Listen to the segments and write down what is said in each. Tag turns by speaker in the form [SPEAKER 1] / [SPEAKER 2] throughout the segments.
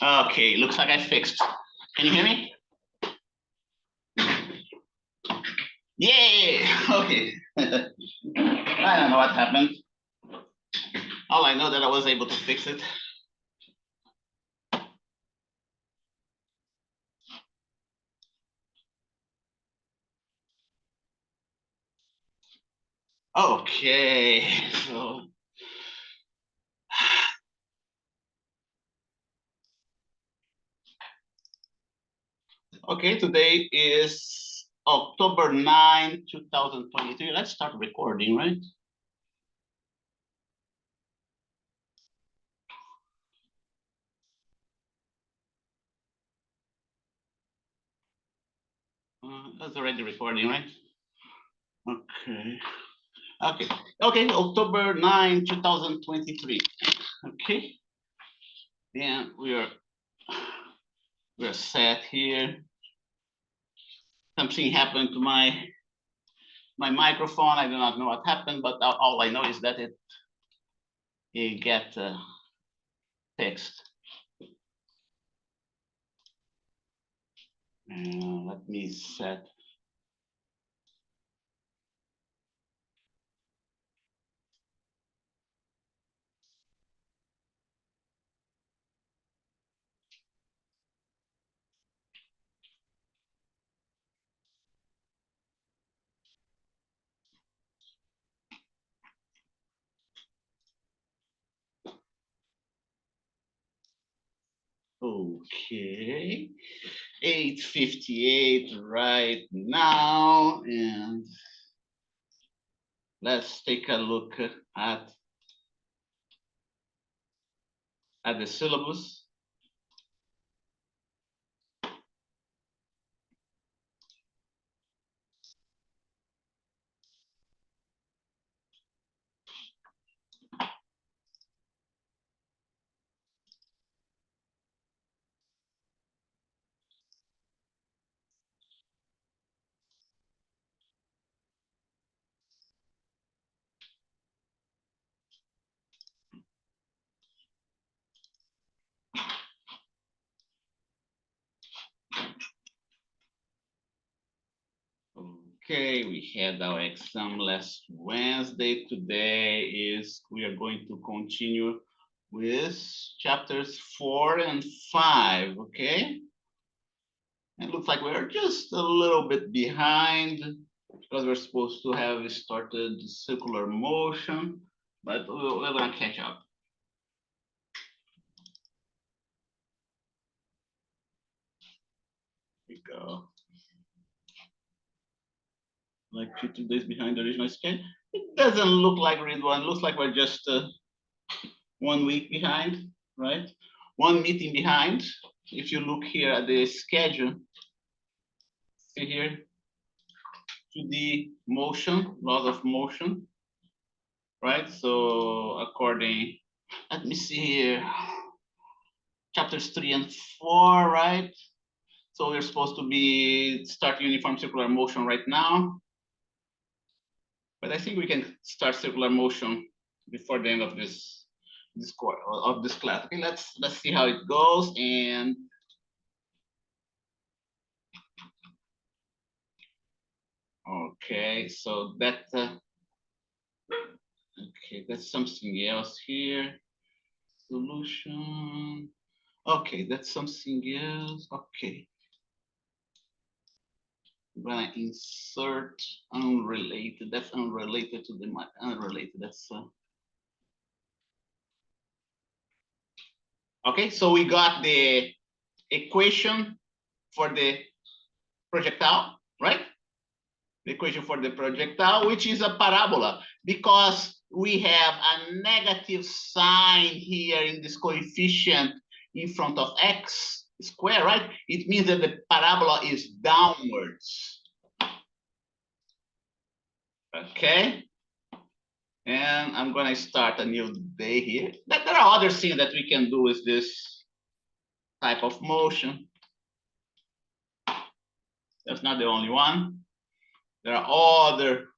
[SPEAKER 1] Okay, looks like I fixed. Can you hear me? Yay! Okay. I don't know what happened. All I know that I was able to fix it. Okay, so okay, today is October 9, 2023. Let's start recording, right? That's already recording, right? Okay. Okay. Okay, October 9, 2023. Okay. Then we're set here. Something happened to my microphone. I do not know what happened, but all I know is that it get fixed. Let me set. Okay, 8:58 right now, and let's take a look at the syllabus. Okay, we had our exam last Wednesday. Today we are going to continue with chapters 4 and 5, okay? It looks like we're just a little bit behind because we're supposed to have started circular motion, but we're gonna catch up. Here we go. Like 2 days behind the original schedule. It doesn't look like read one. It looks like we're just 1 week behind, right? One meeting behind. If you look here at the schedule, see here, to the motion, laws of motion, right? So according, let me see here, chapters 3 and 4, right? So we're supposed to be starting uniform circular motion right now. But I think we can start circular motion before the end of this class. Okay, let's see how it goes. And okay, so that okay, that's something else here. Solution. Okay, that's something else. Okay. I'm gonna insert unrelated. That's unrelated to the unrelated. That's okay. So we got the equation for the projectile, right? The equation for the projectile, which is a parabola, because we have a negative sign here in this coefficient in front of x square, right? It means that the parabola is downwards. Okay. And I'm gonna start a new day here. There are other things that we can do with this type of motion. That's not the only one. There are other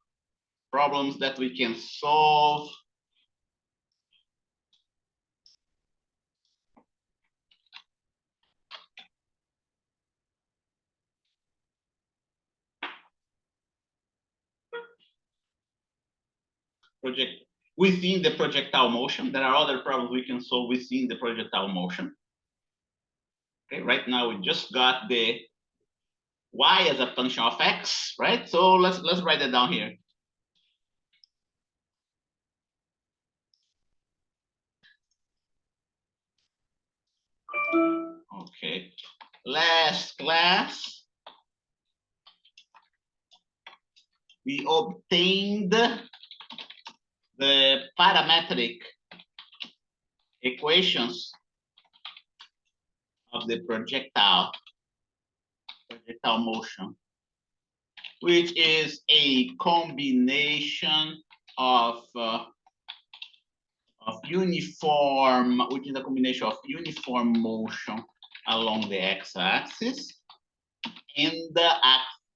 [SPEAKER 1] problems that we can solve. project within the projectile motion. There are other problems we can solve within the projectile motion. Okay, right now we just got the y as a function of x, right? So let's write it down here. Okay, last class we obtained the parametric equations of the projectile motion, which is a combination of uniform, which is a combination of uniform motion along the x-axis and the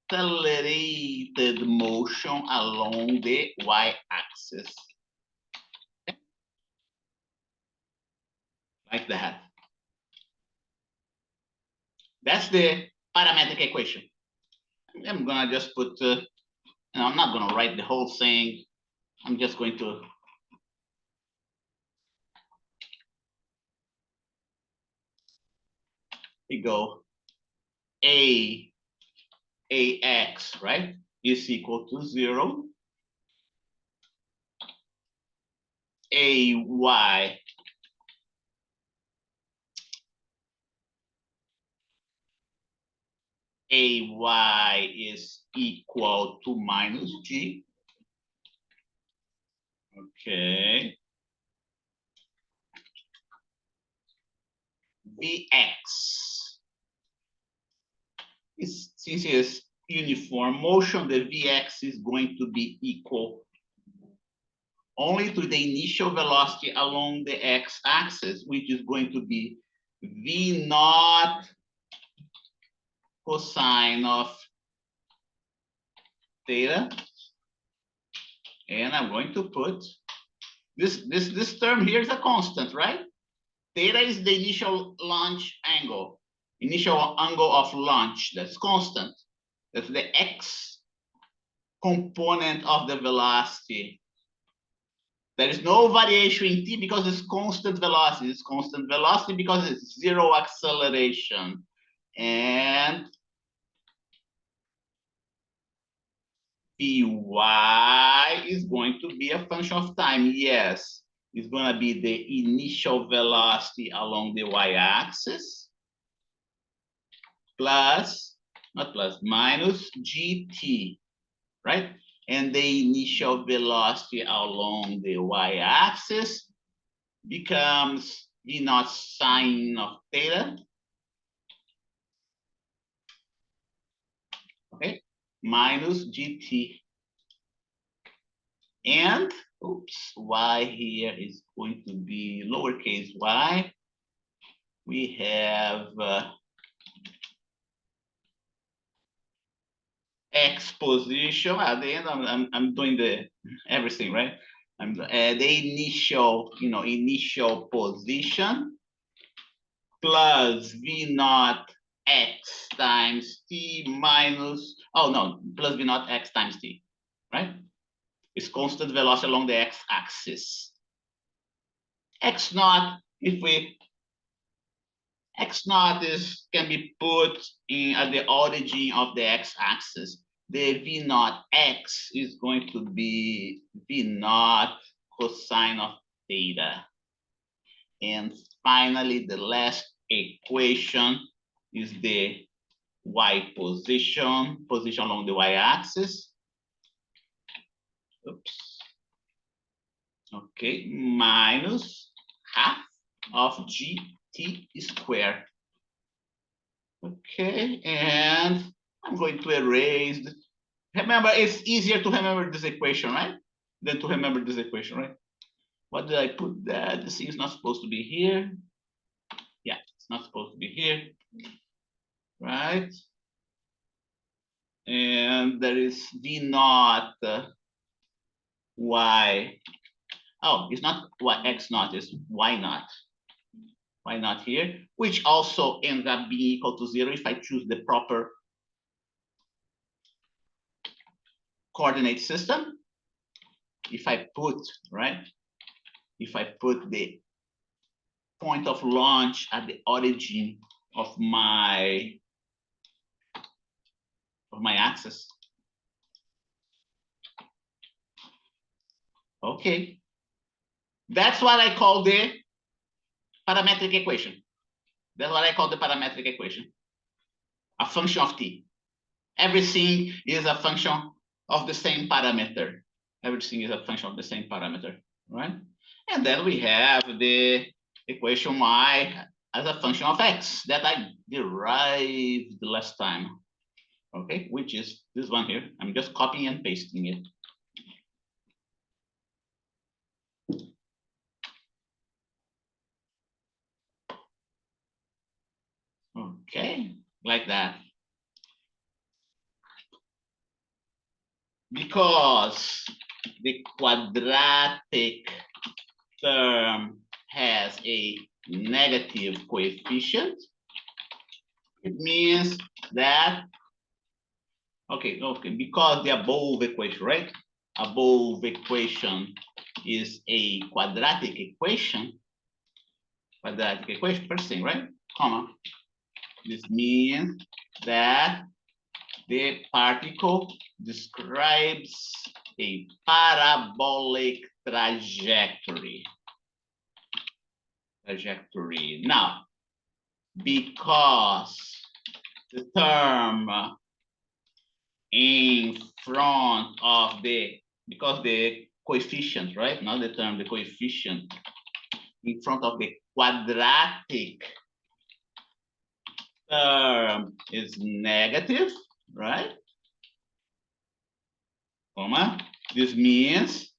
[SPEAKER 1] accelerated motion along the y-axis. Like that. That's the parametric equation. I'm gonna just put, I'm not gonna write the whole thing. I'm just going to we go ax, right, is equal to 0. Ay is equal to minus g. Okay. Vx is, since it's uniform motion, the Vx is going to be equal only to the initial velocity along the x-axis, which is going to be V naught cosine of theta. And I'm going to put this term here is a constant, right? Theta is the initial launch angle, initial angle of launch. That's constant. That's the x component of the velocity. There is no variation in t because it's constant velocity. It's constant velocity because it's zero acceleration. And Vy is going to be a function of time. Yes, it's going to be the initial velocity along the y-axis plus, not plus, minus gt, right? And the initial velocity along the y-axis becomes V naught sine of theta, okay, minus gt. And, oops, y here is going to be lowercase y. We have x position at the end. I'm doing the everything, right? I'm the initial, initial position plus V naught x times t minus, oh no, plus V naught x times t, right? It's constant velocity along the x-axis. X naught, if we x naught can be put in at the origin of the x-axis. The V naught x is going to be V naught cosine of theta. And finally, the last equation is the y position along the y-axis. Oops. Okay, minus half of gt squared. Okay, and I'm going to erase. Remember, it's easier to remember this equation, right? Than to remember this equation, right? What did I put there? This thing is not supposed to be here. Yeah, it's not supposed to be here, right? And there is V naught y. Oh, it's not y x naught, it's y naught. Y naught here, which also ends up being equal to 0 if I choose the proper coordinate system. if I put, right, if I put the point of launch at the origin of my axis. Okay, that's what I call the parametric equation. That's what I call the parametric equation, a function of t. Everything is a function of the same parameter. Everything is a function of the same parameter, right? And then we have the equation y as a function of x that I derived the last time, okay, which is this one here. I'm just copying and pasting it. Okay, like that. Because the quadratic term has a negative coefficient, it means that, okay, because the above equation, right? Above equation is a quadratic equation, first thing, right? Comma. This means that the particle describes a parabolic trajectory. Now, because the term in front of because the coefficient, right? Not the term, the coefficient in front of the quadratic term is negative, right? Comma. This means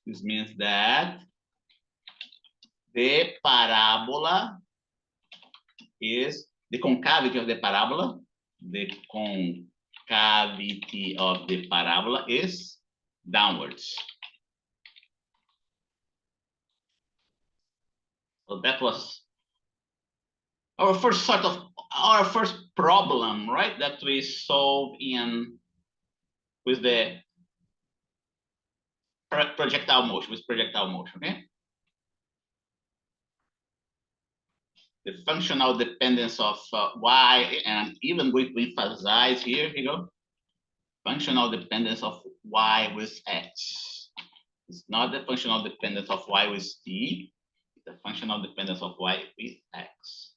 [SPEAKER 1] that the parabola is the concavity of the parabola. The concavity of the parabola is downwards. So that was our first problem, right? That we solved with the projectile motion, okay? The functional dependence of y, and I'm even going to emphasize here you go, functional dependence of y with x. It's not the functional dependence of y with t, it's the functional dependence of y with x.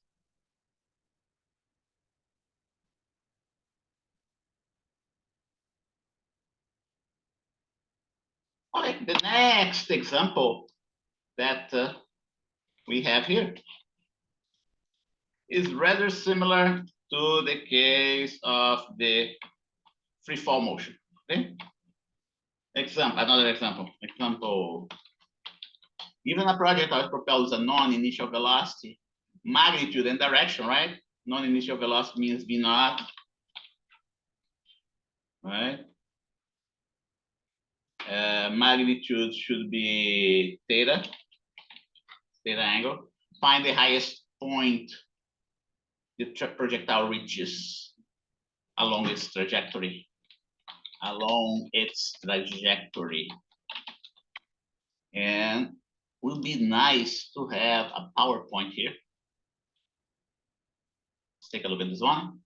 [SPEAKER 1] Okay, the next example that we have here is rather similar to the case of the free fall motion. Okay. Another example. Given a projectile propels a non-initial velocity, magnitude and direction, right? Non-initial velocity means v naught, right? Magnitude should be theta angle. Find the highest point the projectile reaches along its trajectory. And would be nice to have a PowerPoint here. Let's take a look at this one.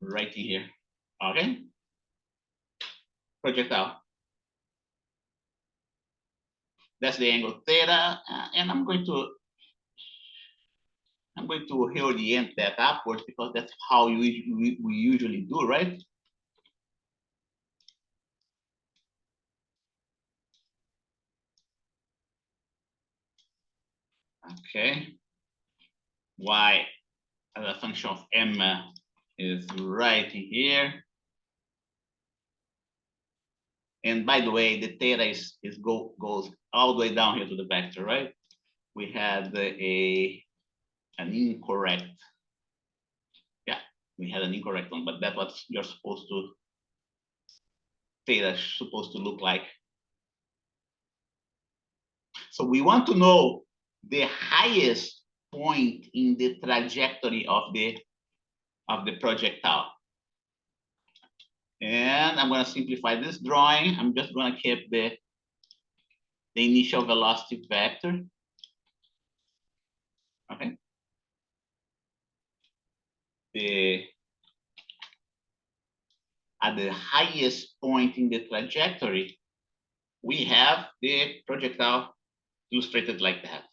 [SPEAKER 1] Right in here. Okay. Projectile. That's the angle theta, and I'm going to reorient that upwards because that's how we usually do, right? Okay. Y as a function of m is right here. And by the way, the theta goes all the way down here to the vector, right? We had an incorrect. Yeah, we had an incorrect one, but that's what you're supposed to, theta is supposed to look like. So we want to know the highest point in the trajectory of the projectile. And I'm going to simplify this drawing. I'm just going to keep the initial velocity vector. Okay. At the highest point in the trajectory, we have the projectile illustrated like that.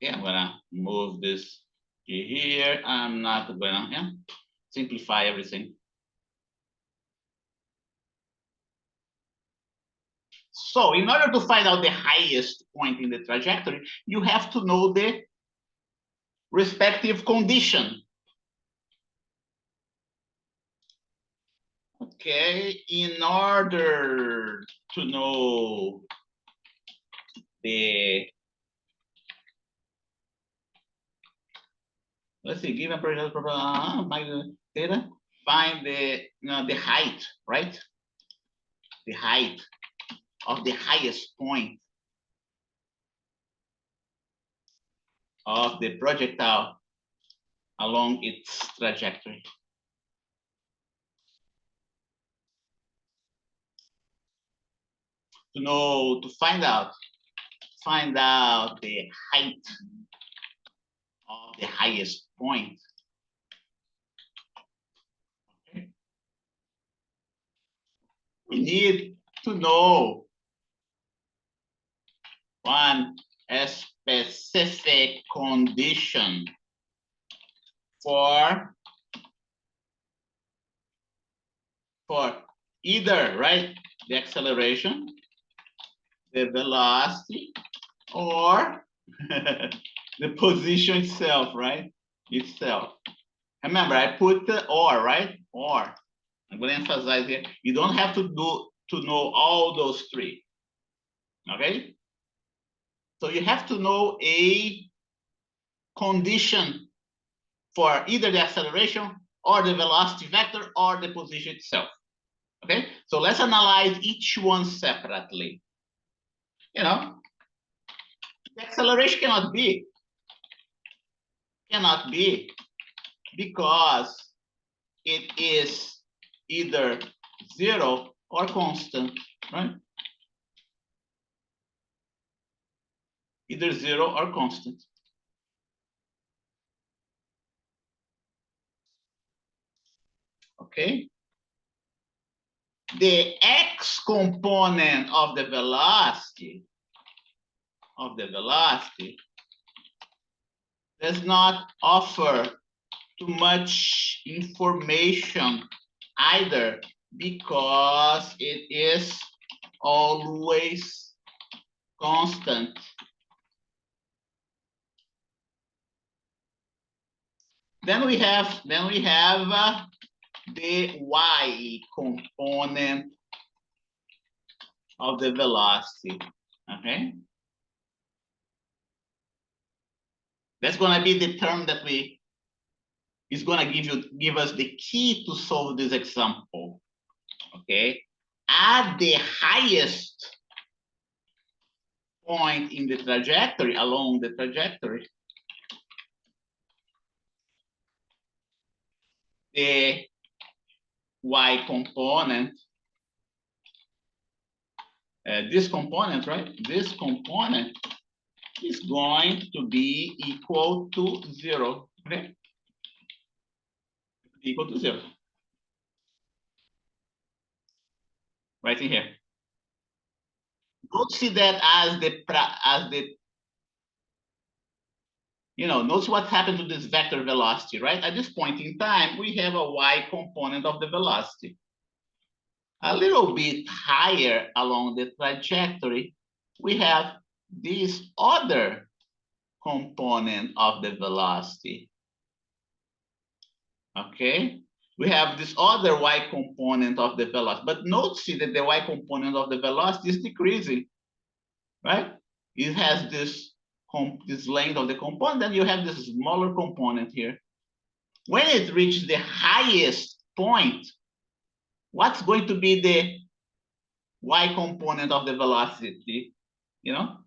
[SPEAKER 1] Okay, I'm gonna move this here. I'm not gonna simplify everything. So in order to find out the highest point in the trajectory, you have to know the respective condition. Okay, in order to know the, let's see, given projectile problem, theta, find the the height, right? The height of the highest point of the projectile along its trajectory. To find out the height of the highest point. Okay. We need to know one specific condition for either, right, the acceleration, the velocity, or the position itself, right? Itself. Remember, I put the or, right? Or. I'm going to emphasize here. You don't have to know all those three. Okay? So you have to know a condition for either the acceleration or the velocity vector or the position itself. Okay? So let's analyze each one separately. You know, the acceleration cannot be because it is either zero or constant, right? Either zero or constant. Okay. The x component of the velocity does not offer too much information either, because it is always constant. Then we have the y component of the velocity. Okay, that's going to be the term that is going to give us the key to solve this example. Okay, at the highest point in the trajectory, along the trajectory, the y component, this component, right? This component is going to be equal to zero. Okay, equal to zero. Right in here. Don't see that as the notice what happened to this vector velocity, right? At this point in time, we have a y component of the velocity. A little bit higher along the trajectory, we have this other component of the velocity. Okay, we have this other y component of the velocity, but notice that the y component of the velocity is decreasing, right? It has this length of the component, then you have this smaller component here. When it reaches the highest point, what's going to be y component of the velocity, you know,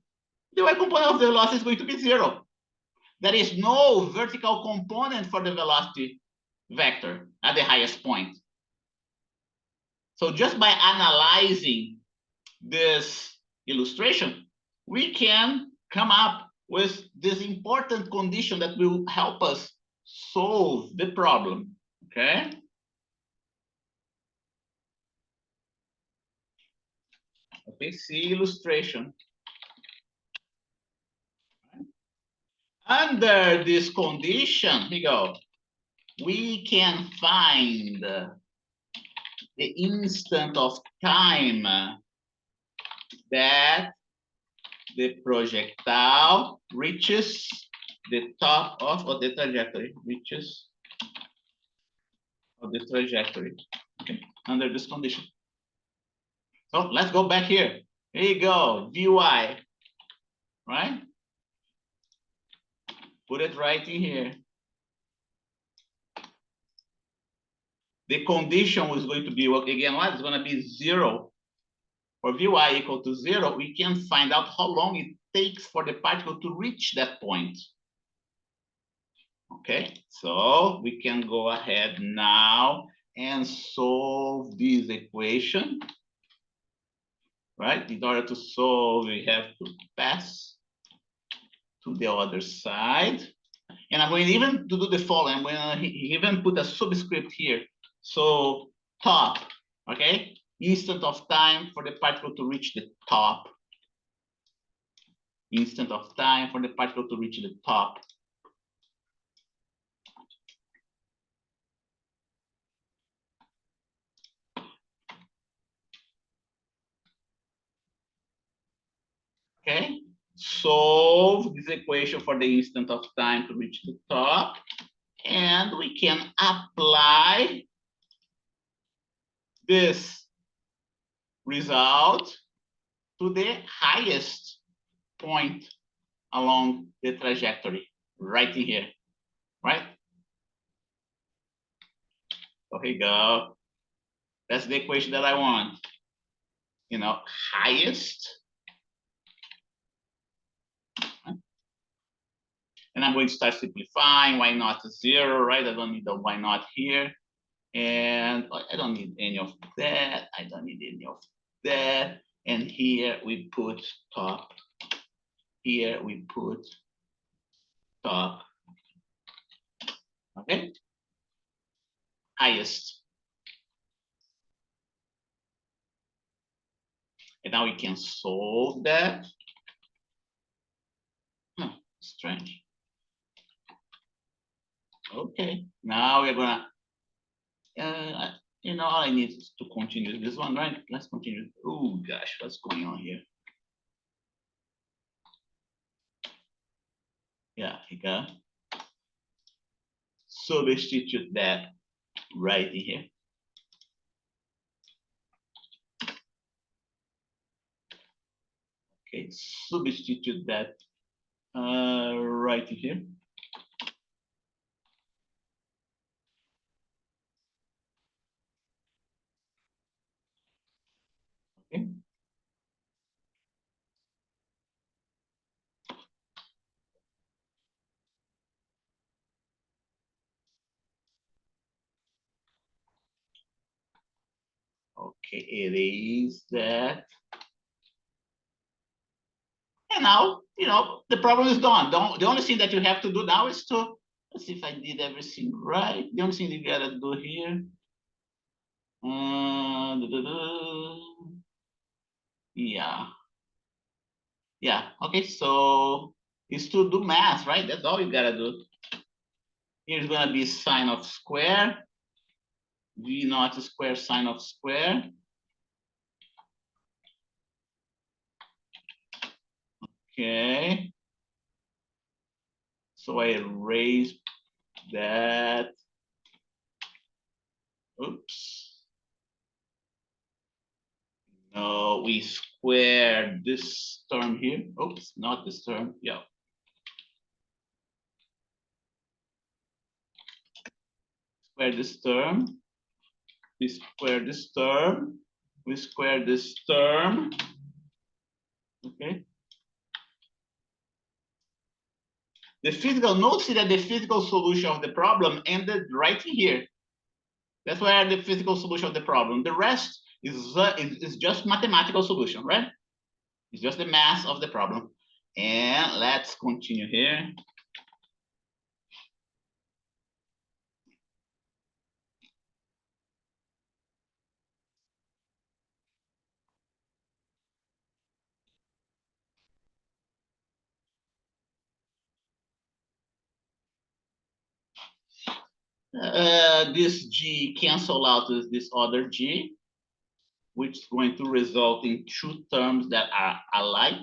[SPEAKER 1] the y component of the velocity is going to be 0. There is no vertical component for the velocity vector at the highest point. So just by analyzing this illustration, we can come up with this important condition that will help us solve the problem, okay? Okay, see illustration. Under this condition, here you go, we can find the instant of time that the projectile reaches the top of the trajectory, reaches of the trajectory, okay, under this condition. So let's go back here. Here you go, Vy, right? Put it right in here. The condition is going to be, well, again, what is going to be 0. For Vy equal to 0, we can find out how long it takes for the particle to reach that point. Okay, so we can go ahead now and solve this equation, right? In order to solve, we have to pass to the other side. And I'm going even to do the following. I'm going to even put a subscript here. So top, okay? Instant of time for the particle to reach the top. Instant of time for the particle to reach the top. Okay, solve this equation for the instant of time to reach the top, and we can apply this result to the highest point along the trajectory, right in here, right? So here you go. That's the equation that I want. You know, highest. And I'm going to start simplifying. Why not 0, right? I don't need the why not here. And I don't need any of that. I don't need any of that. And here we put top. Here we put top. Okay. Highest. And now we can solve that. Strange. Okay. Now we're gonna. You know, all I need is to continue this one, right? Let's continue. Oh gosh, what's going on here? Yeah, here you go. Substitute that right in here. Okay, substitute that right in here. Okay. Okay, it is that. And now, you know, the problem is done. The only thing that you have to do now is to, let's see if I did everything right. The only thing you gotta do here. Yeah. Yeah, okay, so it's to do math, right? That's all you gotta do. Here's gonna be sine of square, v naught square sine of square. Okay. So I erase that. Oops. No, we square this term here. Oops, not this term. Yeah. Square this term. We square this term. We square this term. Okay. The physical, notice that the physical solution of the problem ended right here. That's where the physical solution of the problem. The rest is just mathematical solution, right? It's just the mass of the problem. And let's continue here. This G cancel out with this other G, which is going to result in two terms that are alike.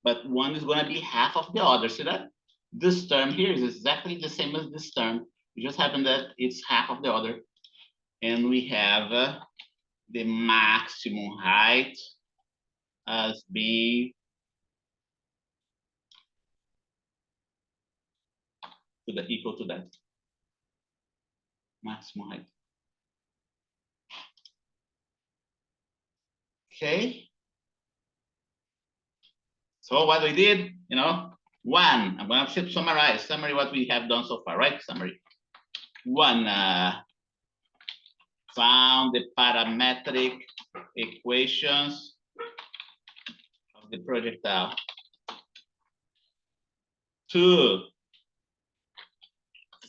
[SPEAKER 1] But one is going to be half of the other. See that? This term here is exactly the same as this term. It just happened that it's half of the other. And we have the maximum height as being equal to that maximum height. Okay. So what we did, one, I'm going to summary what we have done so far, right? Summary. One, found the parametric equations of the projectile. Two,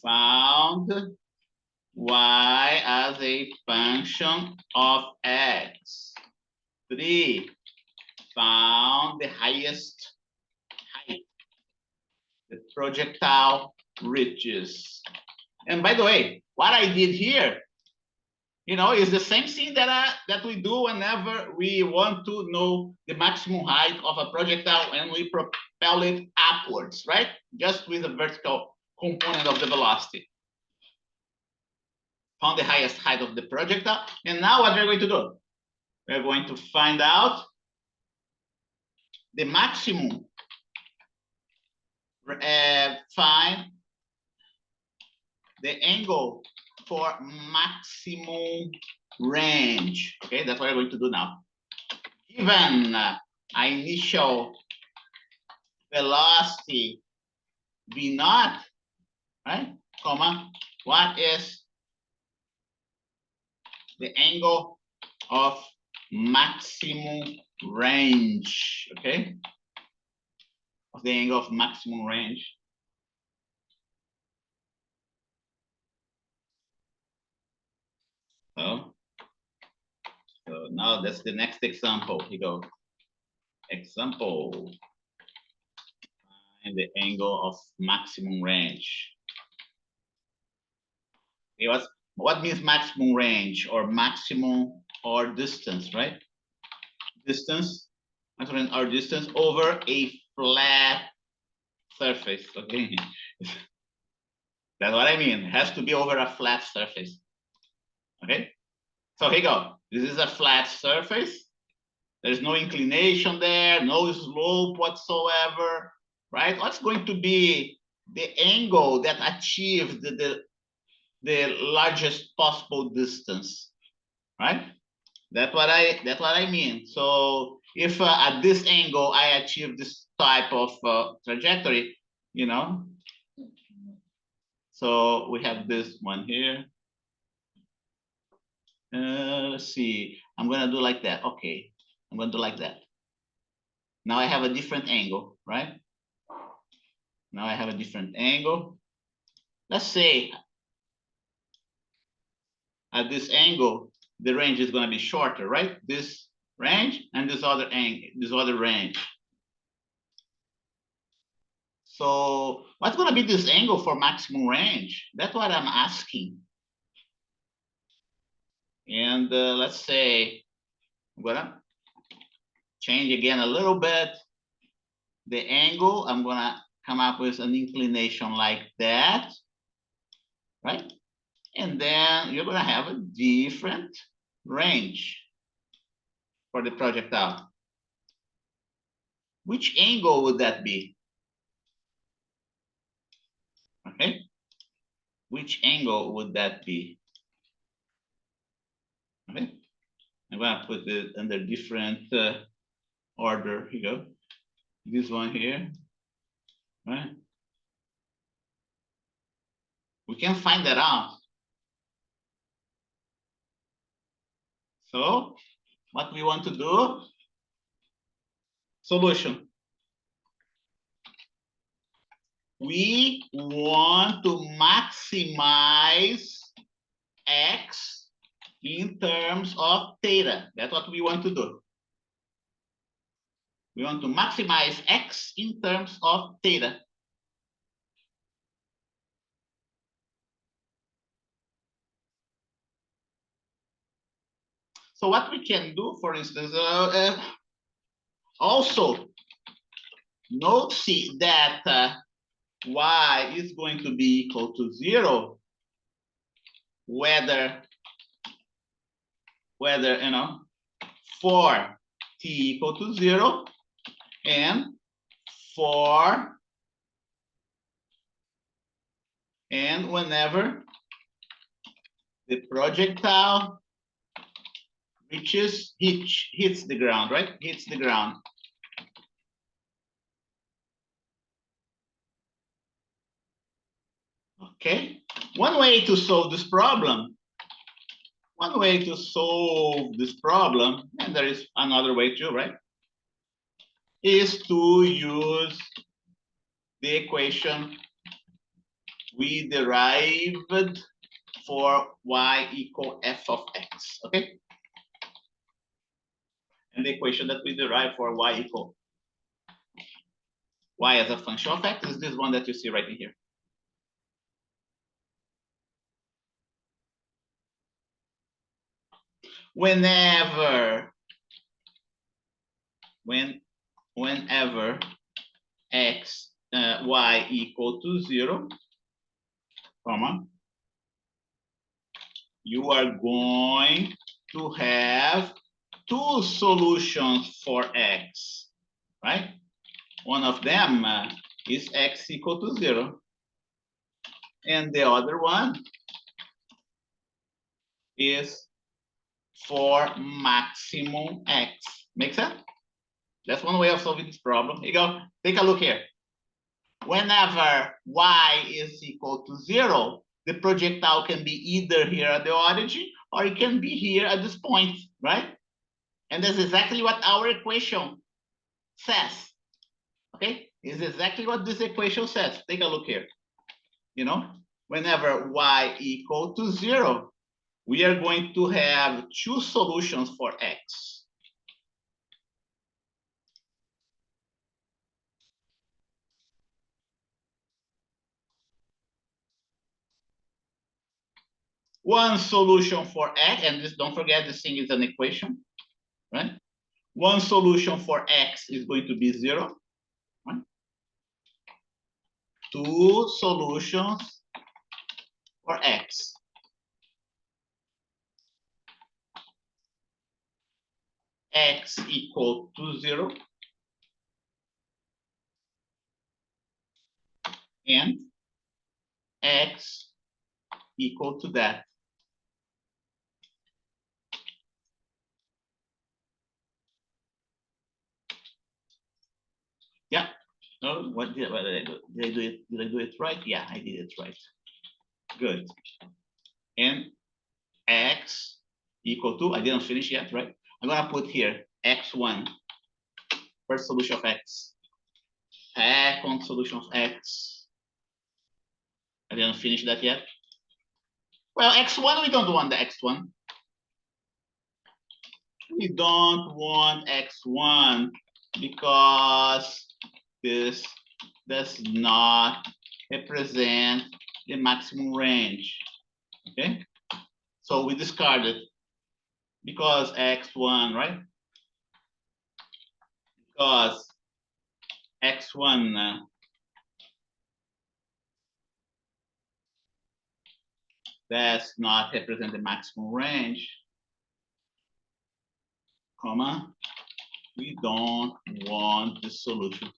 [SPEAKER 1] found y as a function of x. Three, found the highest height the projectile reaches. And by the way, what I did here, is the same thing that we do whenever we want to know the maximum height of a projectile and we propel it upwards, right? Just with a vertical component of the velocity. Found the highest height of the projectile. And now what we're going to do? We're going to find out the maximum, find the angle for maximum range. Okay, that's what we're going to do now. Given initial velocity v naught, right, comma, what is the angle of maximum range, okay? Of the angle of maximum range. So now that's the next example. Here you go. Example. Find the angle of maximum range. Okay, what means maximum range or maximum or distance, right? Distance, maximum or distance over a flat surface, okay? That's what I mean. It has to be over a flat surface. Okay, so here you go. This is a flat surface. There's no inclination there, no slope whatsoever, right? What's going to be the angle that achieved the largest possible distance, right? That's what I mean. So if at this angle I achieve this type of trajectory, so we have this one here. Let's see. I'm gonna do like that. Okay, I'm gonna do like that. Now I have a different angle, right? Now I have a different angle. Let's say at this angle, the range is gonna be shorter, right? This range and this other angle, this other range. So what's gonna be this angle for maximum range? That's what I'm asking. And let's say I'm gonna change again a little bit the angle. I'm gonna come up with an inclination like that, right? And then you're gonna have a different range for the projectile. Which angle would that be? Okay, which angle would that be? Okay, I'm gonna put it under different order. Here you go. This one here, right? We can find that out. So what we want to do? Solution. We want to maximize x in terms of theta. That's what we want to do. We want to maximize x in terms of theta. So what we can do, for instance, also note see that y is going to be equal to 0, whether you know, for t equal to 0 and for and whenever the projectile hits the ground, right? Hits the ground. Okay. One way to solve this problem, and there is another way too, right? Is to use the equation we derived for y equal f of x, okay? And the equation that we derive for y equal y as a function of x is this one that you see right in here. Whenever x y equal to 0, comma, you are going to have two solutions for x, right? One of them is x equal to 0, and the other one is for maximum x. Make sense? That's one way of solving this problem. Here you go. Take a look here. Whenever y is equal to 0, the projectile can be either here at the origin or it can be here at this point, right? And that's exactly what our equation says. Okay, it's exactly what this equation says. Take a look here. You know, whenever y equal to 0, we are going to have two solutions for x. One solution for x, and this, don't forget, this thing is an equation, right? One solution for x is going to be 0. Right? Two solutions for x. X equal to 0 and x equal to that. Yeah. Oh, what did I do? Did I do it right? Yeah, I did it right. Good. And x equal to, I didn't finish yet, right? I'm gonna put here x1, first solution of x, second solution of x. I didn't finish that yet. Well, x1, we don't want the x1. We don't want x1 because this does not represent the maximum range. Okay, so we discard it because x1, right? Because x1 does not represent the maximum range, comma, we don't want the solution.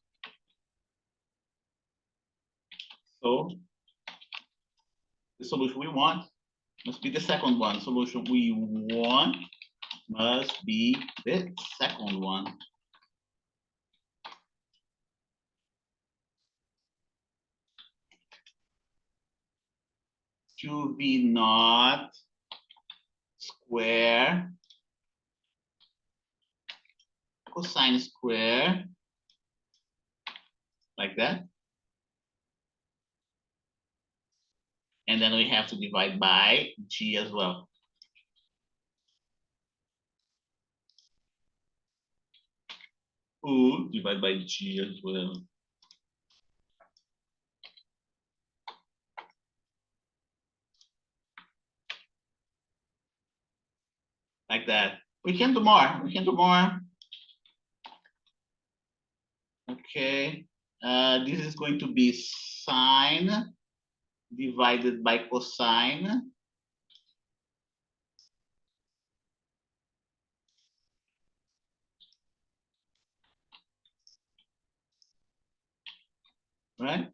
[SPEAKER 1] So The solution we want must be the second one. Solution we want must be the second one. To be not square cosine square, like that. And then we have to divide by g as well. Ooh, divide by g as well. Like that. We can do more. We can do more. Okay. This is going to be sine divided by cosine. Right?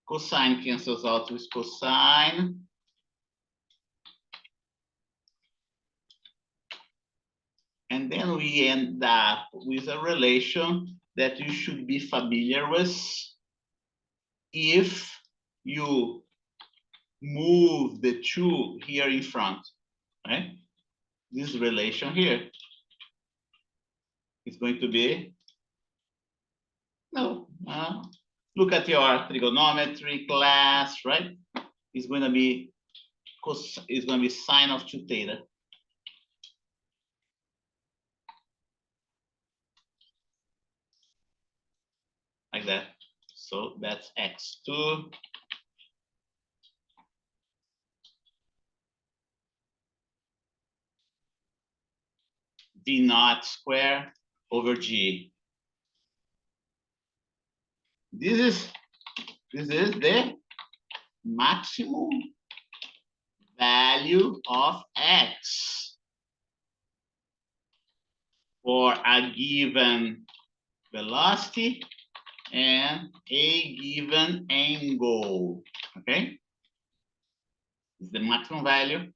[SPEAKER 1] Cosine cancels out with cosine. And then we end up with a relation that you should be familiar with. If you move the 2 here in front, right? This relation here is going to be, no, look at your trigonometry class, right? It's going to be sine of 2 theta. Like that. So that's x2. D naught square over g. This is the maximum value of x for a given velocity and a given angle. Okay, it's the maximum value.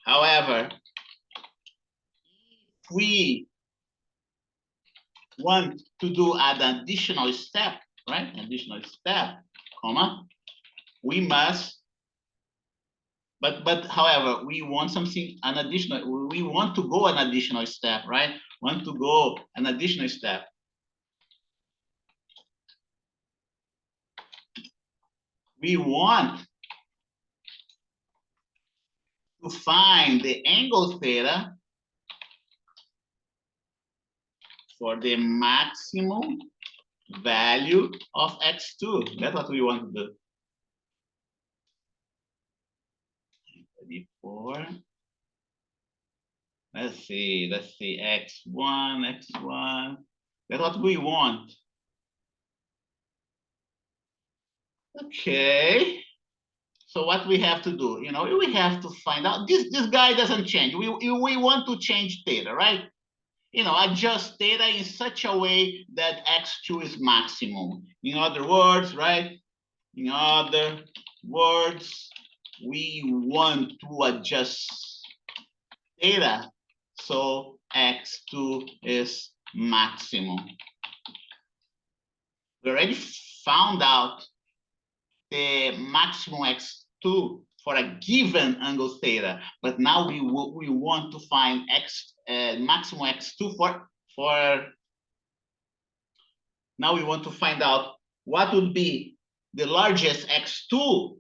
[SPEAKER 1] However, if we want to do an additional step, right? Additional step, comma, we must. But however, we want something an additional. We want to go an additional step, right? Want to go an additional step. We want to find the angle theta for the maximum value of x2. That's what we want to do. 34. Let's see, x1. That's what we want. Okay. So what we have to do, we have to find out, this guy doesn't change. We want to change theta, right? Adjust theta in such a way that x2 is maximum. In other words, right? In other words, we want to adjust theta so x2 is maximum. We already found out the maximum x2 for a given angle theta, but now we want to find maximum x2 for now we want to find out what would be the largest x2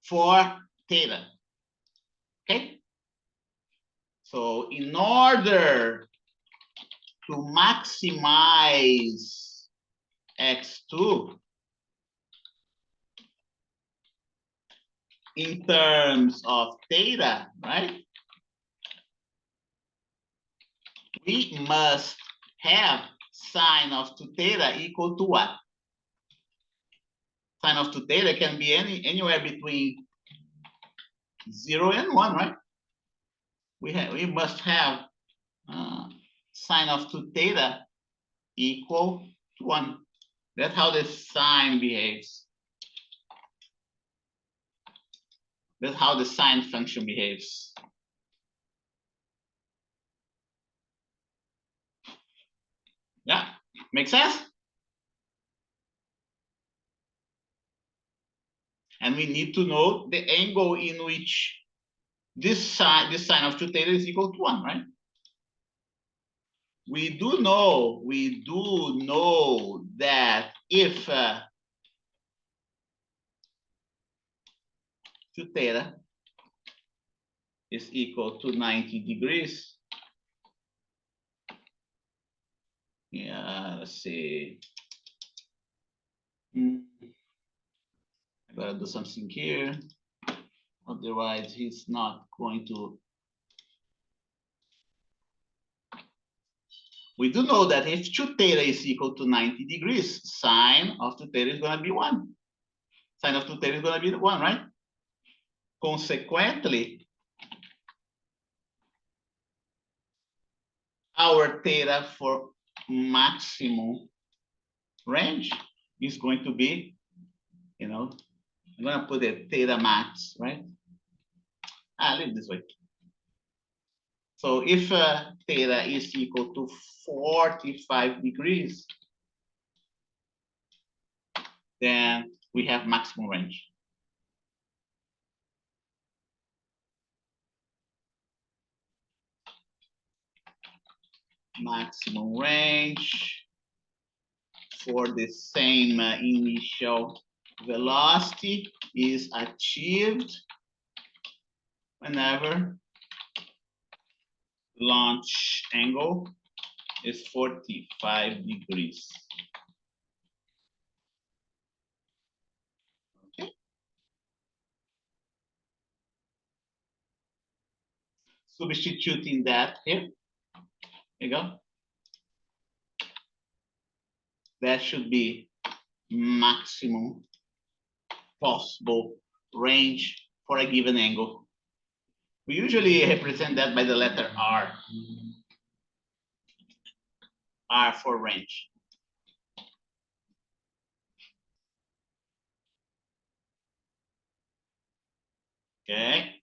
[SPEAKER 1] for theta. Okay, so in order to maximize x2 in terms of theta, right? We must have sine of 2 theta equal to what? Sine of 2 theta can be anywhere between 0 and 1, right? We must have sine of 2 theta equal to 1. That's how the sine behaves. That's how the sine function behaves. Yeah, makes sense? And we need to know the angle in which this sine of 2 theta is equal to 1, right? We do know that if 2 theta is equal to 90 degrees. Yeah, let's see. I gotta do something here. Otherwise, he's not going to. We do know that if 2 theta is equal to 90 degrees, sine of 2 theta is gonna be 1. Sine of 2 theta is gonna be 1, right? Consequently, our theta for maximum range is going to be, I'm gonna put a theta max, right? Leave it this way. So if theta is equal to 45 degrees, then we have maximum range. Maximum range for the same initial velocity is achieved whenever launch angle is 45 degrees. Okay. Substituting that here. There you go. That should be maximum possible range for a given angle. We usually represent that by the letter R. R for range. Okay.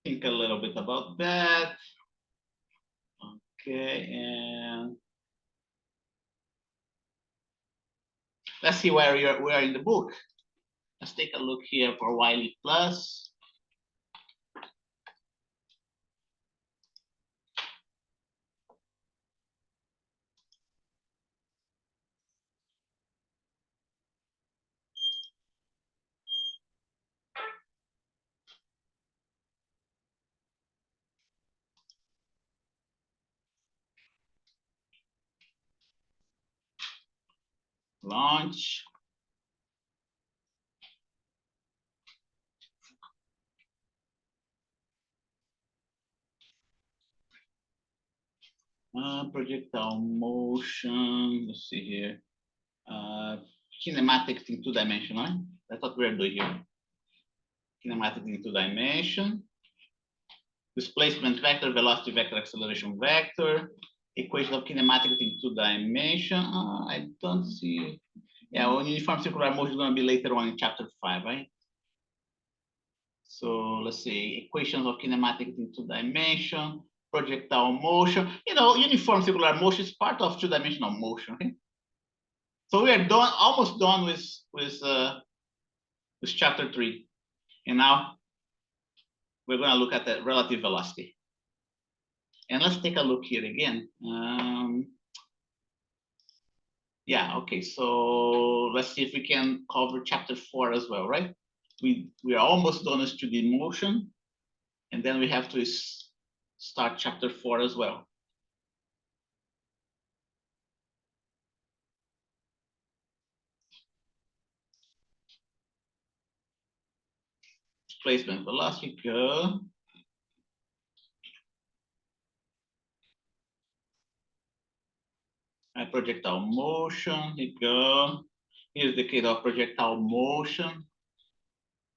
[SPEAKER 1] Think a little bit about that. Okay, and let's see where we are in the book. Let's take a look here for Wiley plus. Launch. Projectile motion. Let's see here. Kinematics in 2-dimensional. That's what we're doing here. Kinematics in 2-dimension. Displacement vector, velocity vector, acceleration vector. Equation of kinematics in 2-dimension. I don't see. Yeah, well, uniform circular motion is going to be later on in chapter 5, right? So let's see, equations of kinematics in 2-dimension, projectile motion. Uniform circular motion is part of 2-dimensional motion. Okay? So we are done, almost done with chapter 3, and now we're going to look at the relative velocity. And let's take a look here again. Yeah, okay. So let's see if we can cover chapter 4 as well, right? We are almost done with 2D motion, and then we have to start chapter 4 as well. Displacement velocity, go. Projectile motion, here we go. Here's the case of projectile motion.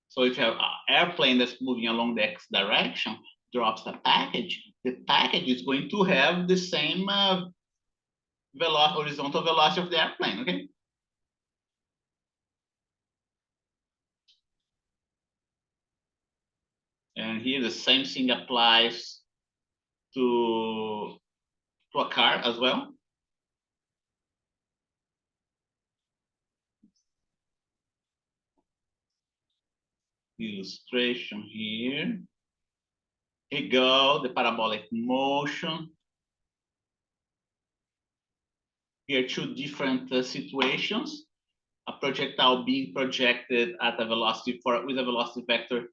[SPEAKER 1] So if you have an airplane that's moving along the x direction, drops a package, the package is going to have the same horizontal velocity of the airplane, okay? And here the same thing applies to a car as well. Illustration here. Here you go, the parabolic motion. Here, two different situations. A projectile being projected at a velocity with a velocity vector,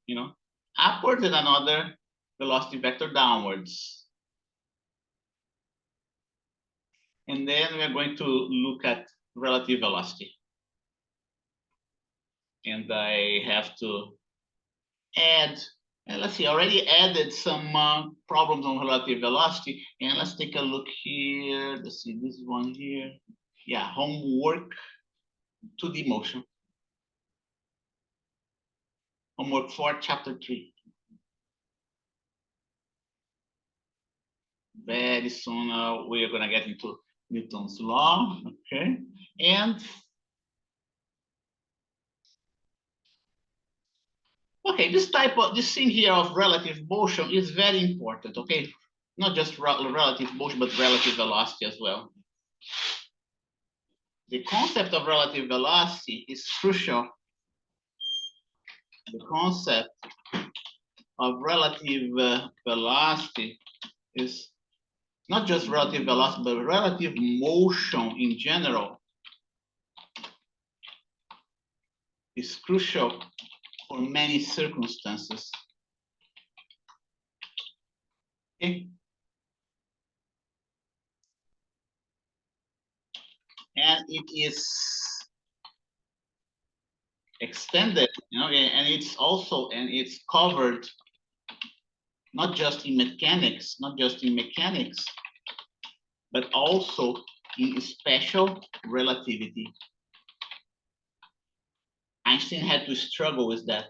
[SPEAKER 1] upwards, and another velocity vector downwards. And then we are going to look at relative velocity. And I have to add, and let's see, I already added some problems on relative velocity. And let's take a look here. Let's see this one here. Yeah, homework 2D motion. Homework 4, chapter 3. Very soon we are going to get into Newton's law, okay? And okay, this thing here of relative motion is very important, okay? Not just relative motion, but relative velocity as well. The concept of relative velocity is crucial. The concept of relative velocity is not just relative velocity, but relative motion in general is crucial for many circumstances. Okay? And it is extended, and it's covered not just in mechanics, but also in special relativity. Einstein had to struggle with that.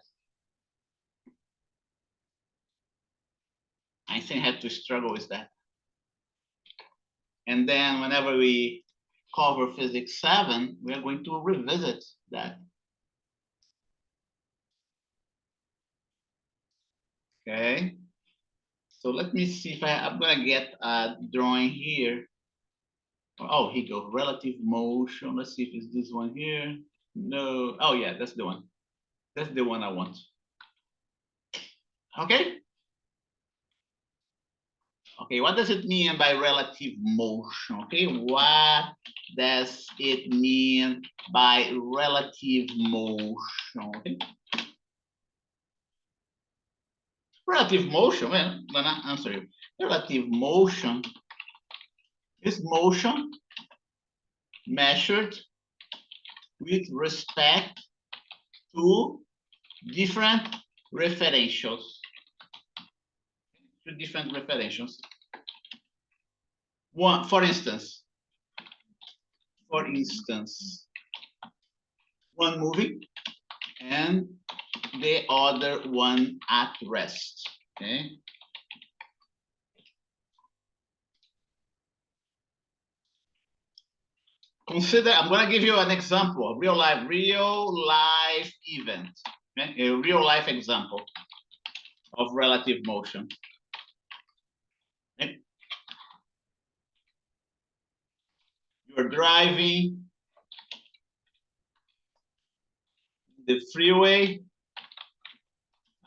[SPEAKER 1] And then whenever we cover physics 7, we are going to revisit that. Okay. So let me see if I'm gonna get a drawing here. Oh, here you go, relative motion. Let's see if it's this one here. No, oh yeah, that's the one. That's the one I want. Okay. Okay, what does it mean by relative motion? Okay, what does it mean by relative motion? Okay. Relative motion, well, I'm gonna answer you. Relative motion is motion measured with respect to different referentials. One, for instance, one moving and the other one at rest. Okay. Consider, I'm going to give you an example, a real life event, okay? A real life example of relative motion. Okay? You're driving the freeway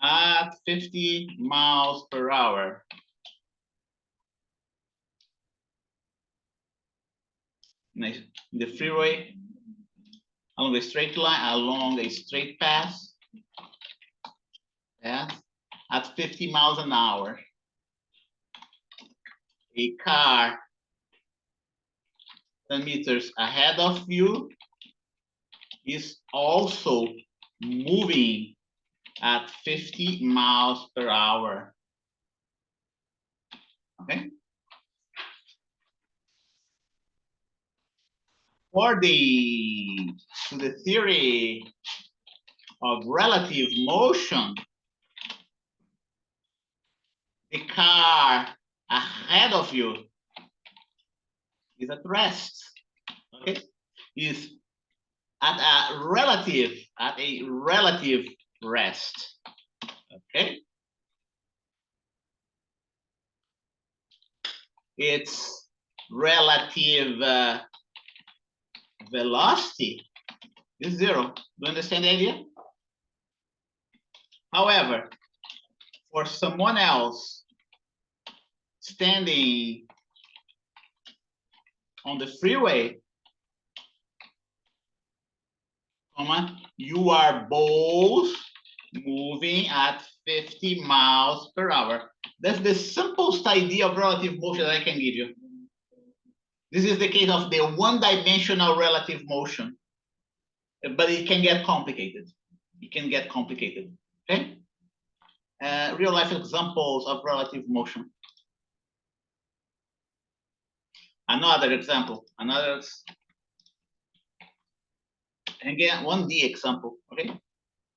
[SPEAKER 1] at 50 miles per hour. The freeway along a straight line, along a straight path, at 50 miles an hour. A car 10 meters ahead of you is also moving at 50 miles per hour. Okay. According to the theory of relative motion, the car ahead of you is at rest. Okay, is at a relative rest. Okay, its relative velocity is 0. Do you understand the idea? However, for someone else standing on the freeway, you are both moving at 50 miles per hour. That's the simplest idea of relative motion that I can give you. This is the case of the one-dimensional relative motion, but it can get complicated. It can get complicated, okay? Real-life examples of relative motion. Another example, again, 1D example, okay?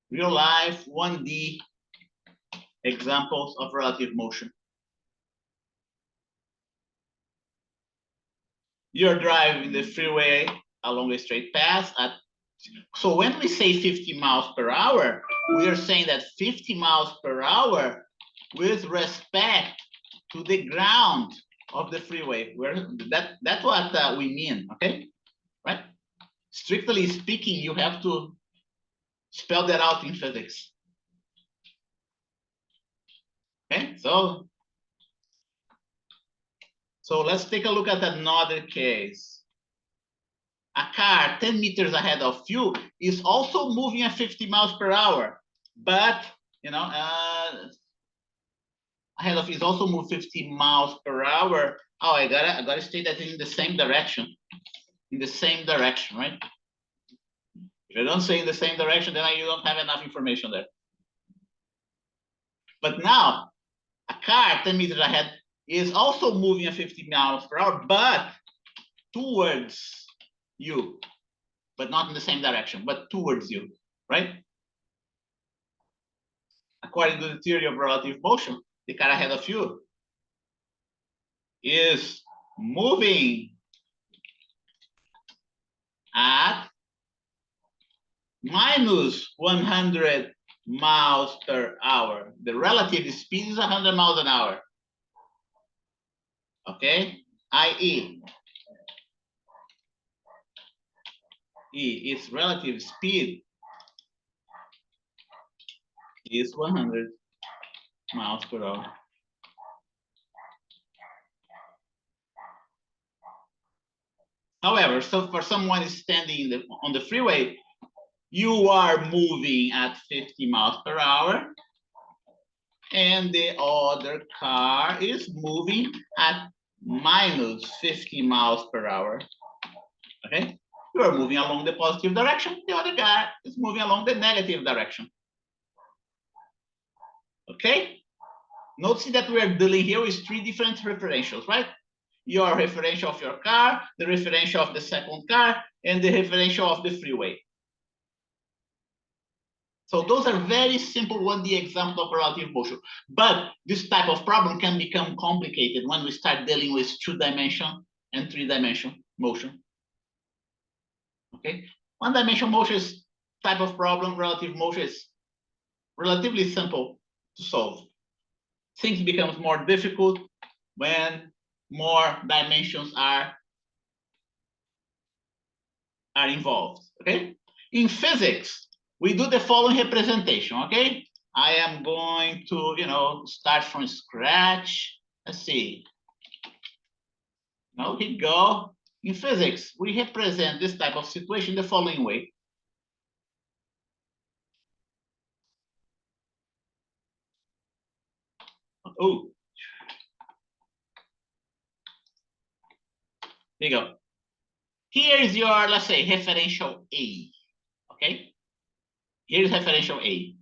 [SPEAKER 1] Real life 1D examples of relative motion. You're driving the freeway along a straight path so when we say 50 miles per hour, we are saying that 50 miles per hour with respect to the ground of the freeway. That's what we mean, okay? Right? Strictly speaking, you have to spell that out in physics. Okay, so let's take a look at another case. A car 10 meters ahead of you is also moving at 50 miles per hour, but ahead of you is also moving 50 miles per hour. Oh, I gotta state that in the same direction. In the same direction, right? If I don't say in the same direction, then you don't have enough information there. But now, a car 10 meters ahead is also moving at 50 miles per hour, but towards you, but not in the same direction, but towards you, right? According to the theory of relative motion, the car ahead of you is moving at minus 100 miles per hour. The relative speed is 100 miles an hour. Okay, i.e. its relative speed is 100 miles per hour. However, so for someone standing on the freeway, you are moving at 50 miles per hour, and the other car is moving at minus 50 miles per hour. Okay, you are moving along the positive direction. The other guy is moving along the negative direction. Okay, notice that we are dealing here with 3 different referentials, right? Your referential of your car, the referential of the second car, and the referential of the freeway. So those are very simple 1D examples of relative motion. But this type of problem can become complicated when we start dealing with 2-dimension and 3-dimension motion. Okay, 1-dimension motion is type of problem. Relative motion is relatively simple to solve. Things become more difficult when more dimensions are involved. Okay, in physics, we do the following representation. Okay, I am going to start from scratch. Let's see. Now here we go. In physics, we represent this type of situation the following way. Oh, here you go. Here is your, let's say, referential A. Okay, here's referential A.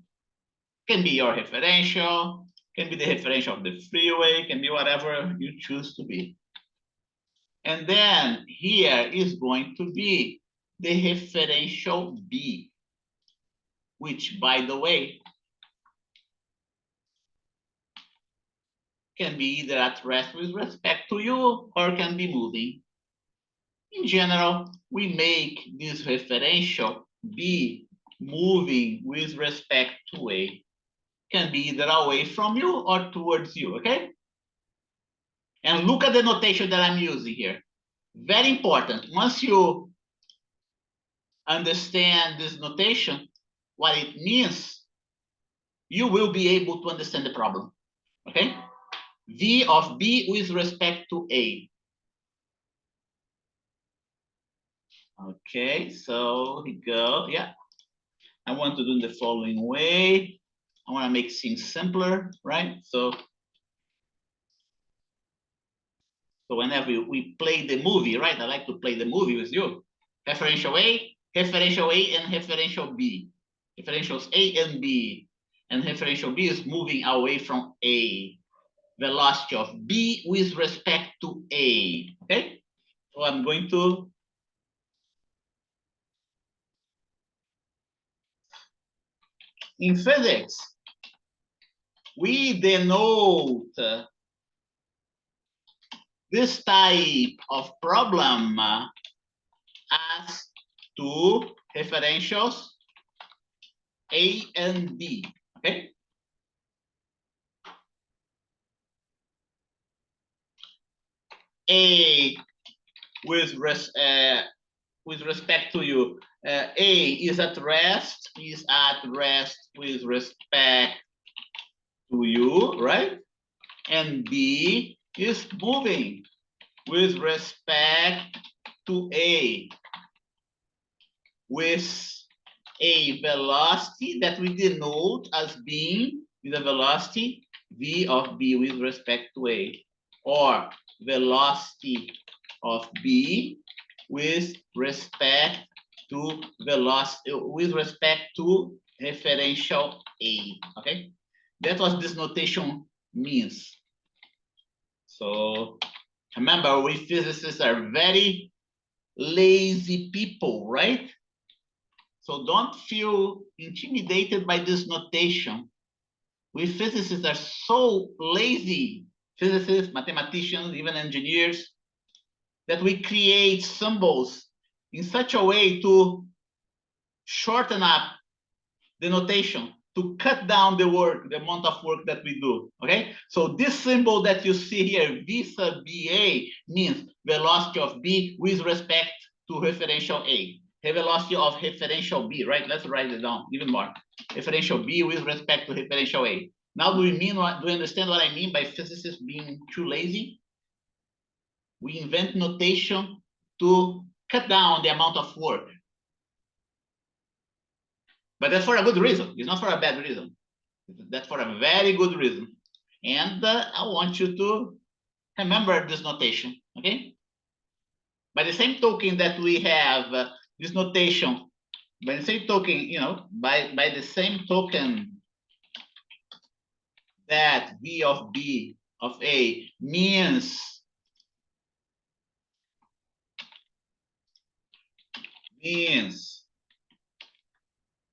[SPEAKER 1] Can be your referential, can be the referential of the freeway, can be whatever you choose to be. And then here is going to be the referential B, which, by the way, can be either at rest with respect to you or can be moving. In general, we make this referential be moving with respect to A. Can be either away from you or towards you, okay? And look at the notation that I'm using here. Very important. Once you understand this notation, what it means, you will be able to understand the problem, okay? V of B with respect to A. Okay, so here we go. Yeah, I want to do it the following way. I want to make things simpler, right? So whenever we play the movie, right? I like to play the movie with you. Referential A, and referential B. Referentials A and B. And referential B is moving away from A. Velocity of B with respect to A. Okay? So I'm going to in physics, we denote this type of problem as two referentials A and B. Okay? A with respect to you. A is at rest with respect to you, right? And B is moving with respect to A with a velocity that we denote as being the velocity V of B with respect to A, or velocity of B with respect to velocity with respect to referential A. Okay, that's what this notation means. So remember, we physicists are very lazy people, right? So don't feel intimidated by this notation. We physicists are so lazy, physicists, mathematicians, even engineers, that we create symbols in such a way to shorten up the notation, to cut down the work, the amount of work that we do, okay? So this symbol that you see here, V sub BA, means velocity of B with respect to referential A. The velocity of referential B, right? Let's write it down even more. Referential B with respect to referential A. Now, do we understand what I mean by physicists being too lazy? We invent notation to cut down the amount of work. But that's for a good reason. It's not for a bad reason. That's for a very good reason. And I want you to remember this notation, okay? By the same token that we have this notation, by the same token, you know, by the same token that V of B of A means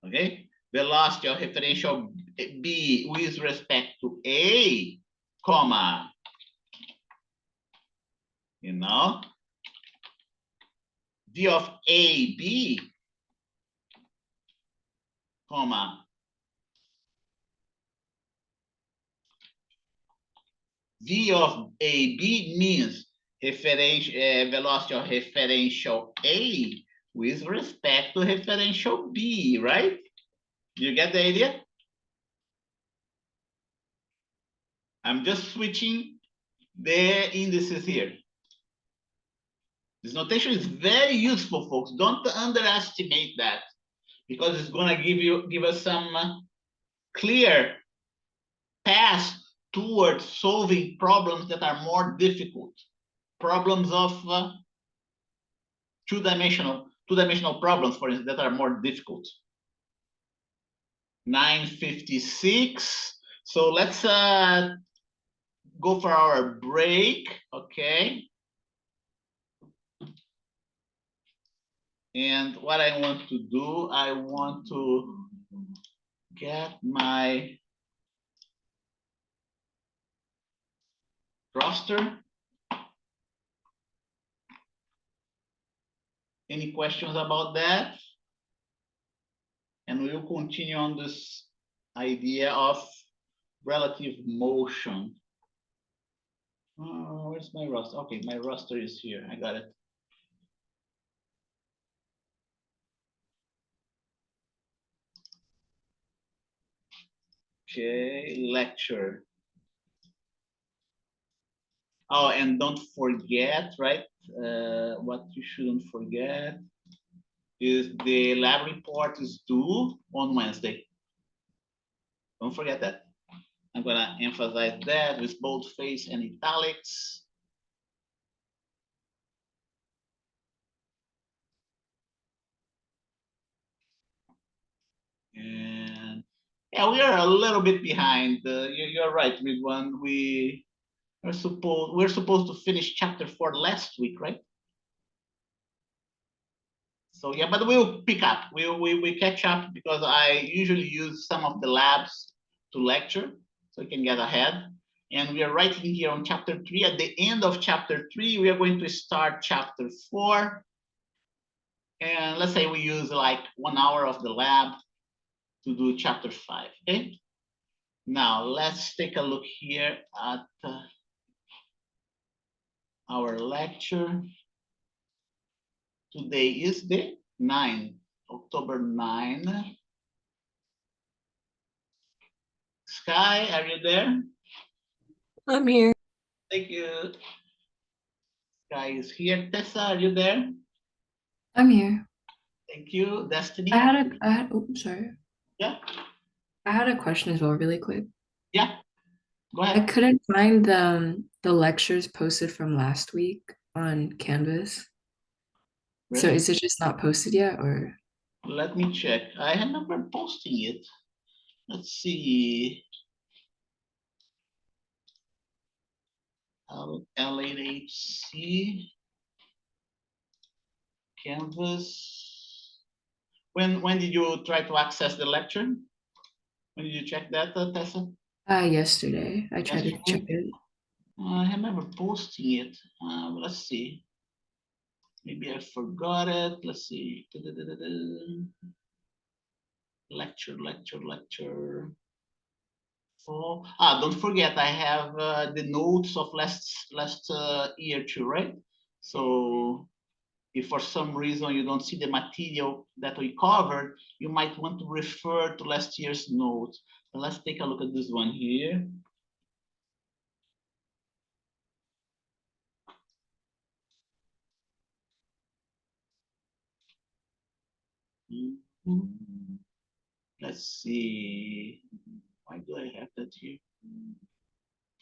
[SPEAKER 1] okay, velocity of referential B with respect to A, comma, you know, V of AB, comma, V of AB means velocity of referential A with respect to referential B, right? You get the idea? I'm just switching the indices here. This notation is very useful, folks. Don't underestimate that, because it's going to give us some clear path towards solving problems that are more difficult, problems of two-dimensional problems, for instance, that are more difficult. 9:56. So let's go for our break, okay? And what I want to do, I want to get my roster. Any questions about that? And we will continue on this idea of relative motion. Oh, where's my roster? Okay, my roster is here. I got it. Okay, lecture. Oh, and don't forget, right? What you shouldn't forget is the lab report is due on Wednesday. Don't forget that. I'm gonna emphasize that with boldface and italics. And yeah, we are a little bit behind. You're right, Ridwan. We're supposed to finish chapter 4 last week, right? So yeah, but we'll pick up. We catch up because I usually use some of the labs to lecture, so we can get ahead. And we are writing here on chapter 3. At the end of chapter 3, we are going to start chapter 4. And let's say we use like 1 hour of the lab to do chapter 5. Okay. Now let's take a look here at our lecture. Today is the 9th, October 9. Sky, are you there?
[SPEAKER 2] I'm here.
[SPEAKER 1] Thank you. Sky is here. Tessa, are you there?
[SPEAKER 2] I'm here.
[SPEAKER 1] Thank you. Destiny?
[SPEAKER 2] Oh, sorry.
[SPEAKER 1] Yeah.
[SPEAKER 2] I had a question as well, really quick.
[SPEAKER 1] Yeah. Go
[SPEAKER 2] I
[SPEAKER 1] ahead.
[SPEAKER 2] couldn't find the lectures posted from last week on Canvas. So
[SPEAKER 1] Really?
[SPEAKER 2] is it just not posted yet, or?
[SPEAKER 1] Let me check. I remember posting it. Let's see. L8HC Canvas. When did you try to access the lecture? When did you check that, Tessa?
[SPEAKER 2] Yesterday. I tried to check
[SPEAKER 1] Yesterday?
[SPEAKER 2] it.
[SPEAKER 1] I remember posting it. Let's see. Maybe I forgot it. Let's see. Lecture. Oh, don't forget, I have the notes of last year too, right? So if for some reason you don't see the material that we covered, you might want to refer to last year's notes. So let's take a look at this one here. Let's see. Why do I have that here?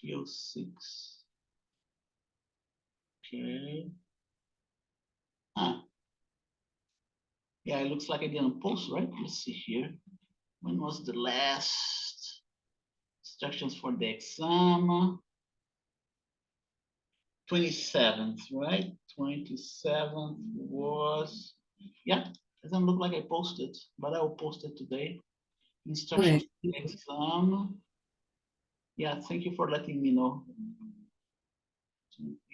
[SPEAKER 1] P06. Okay. Yeah, it looks like I didn't post, right? Let's see here. When was the last instructions for the exam? 27th, right? 27th was, yeah, doesn't look like I posted, but I will post it today. Instructions
[SPEAKER 2] Okay.
[SPEAKER 1] for the exam. Yeah, thank you for letting me know.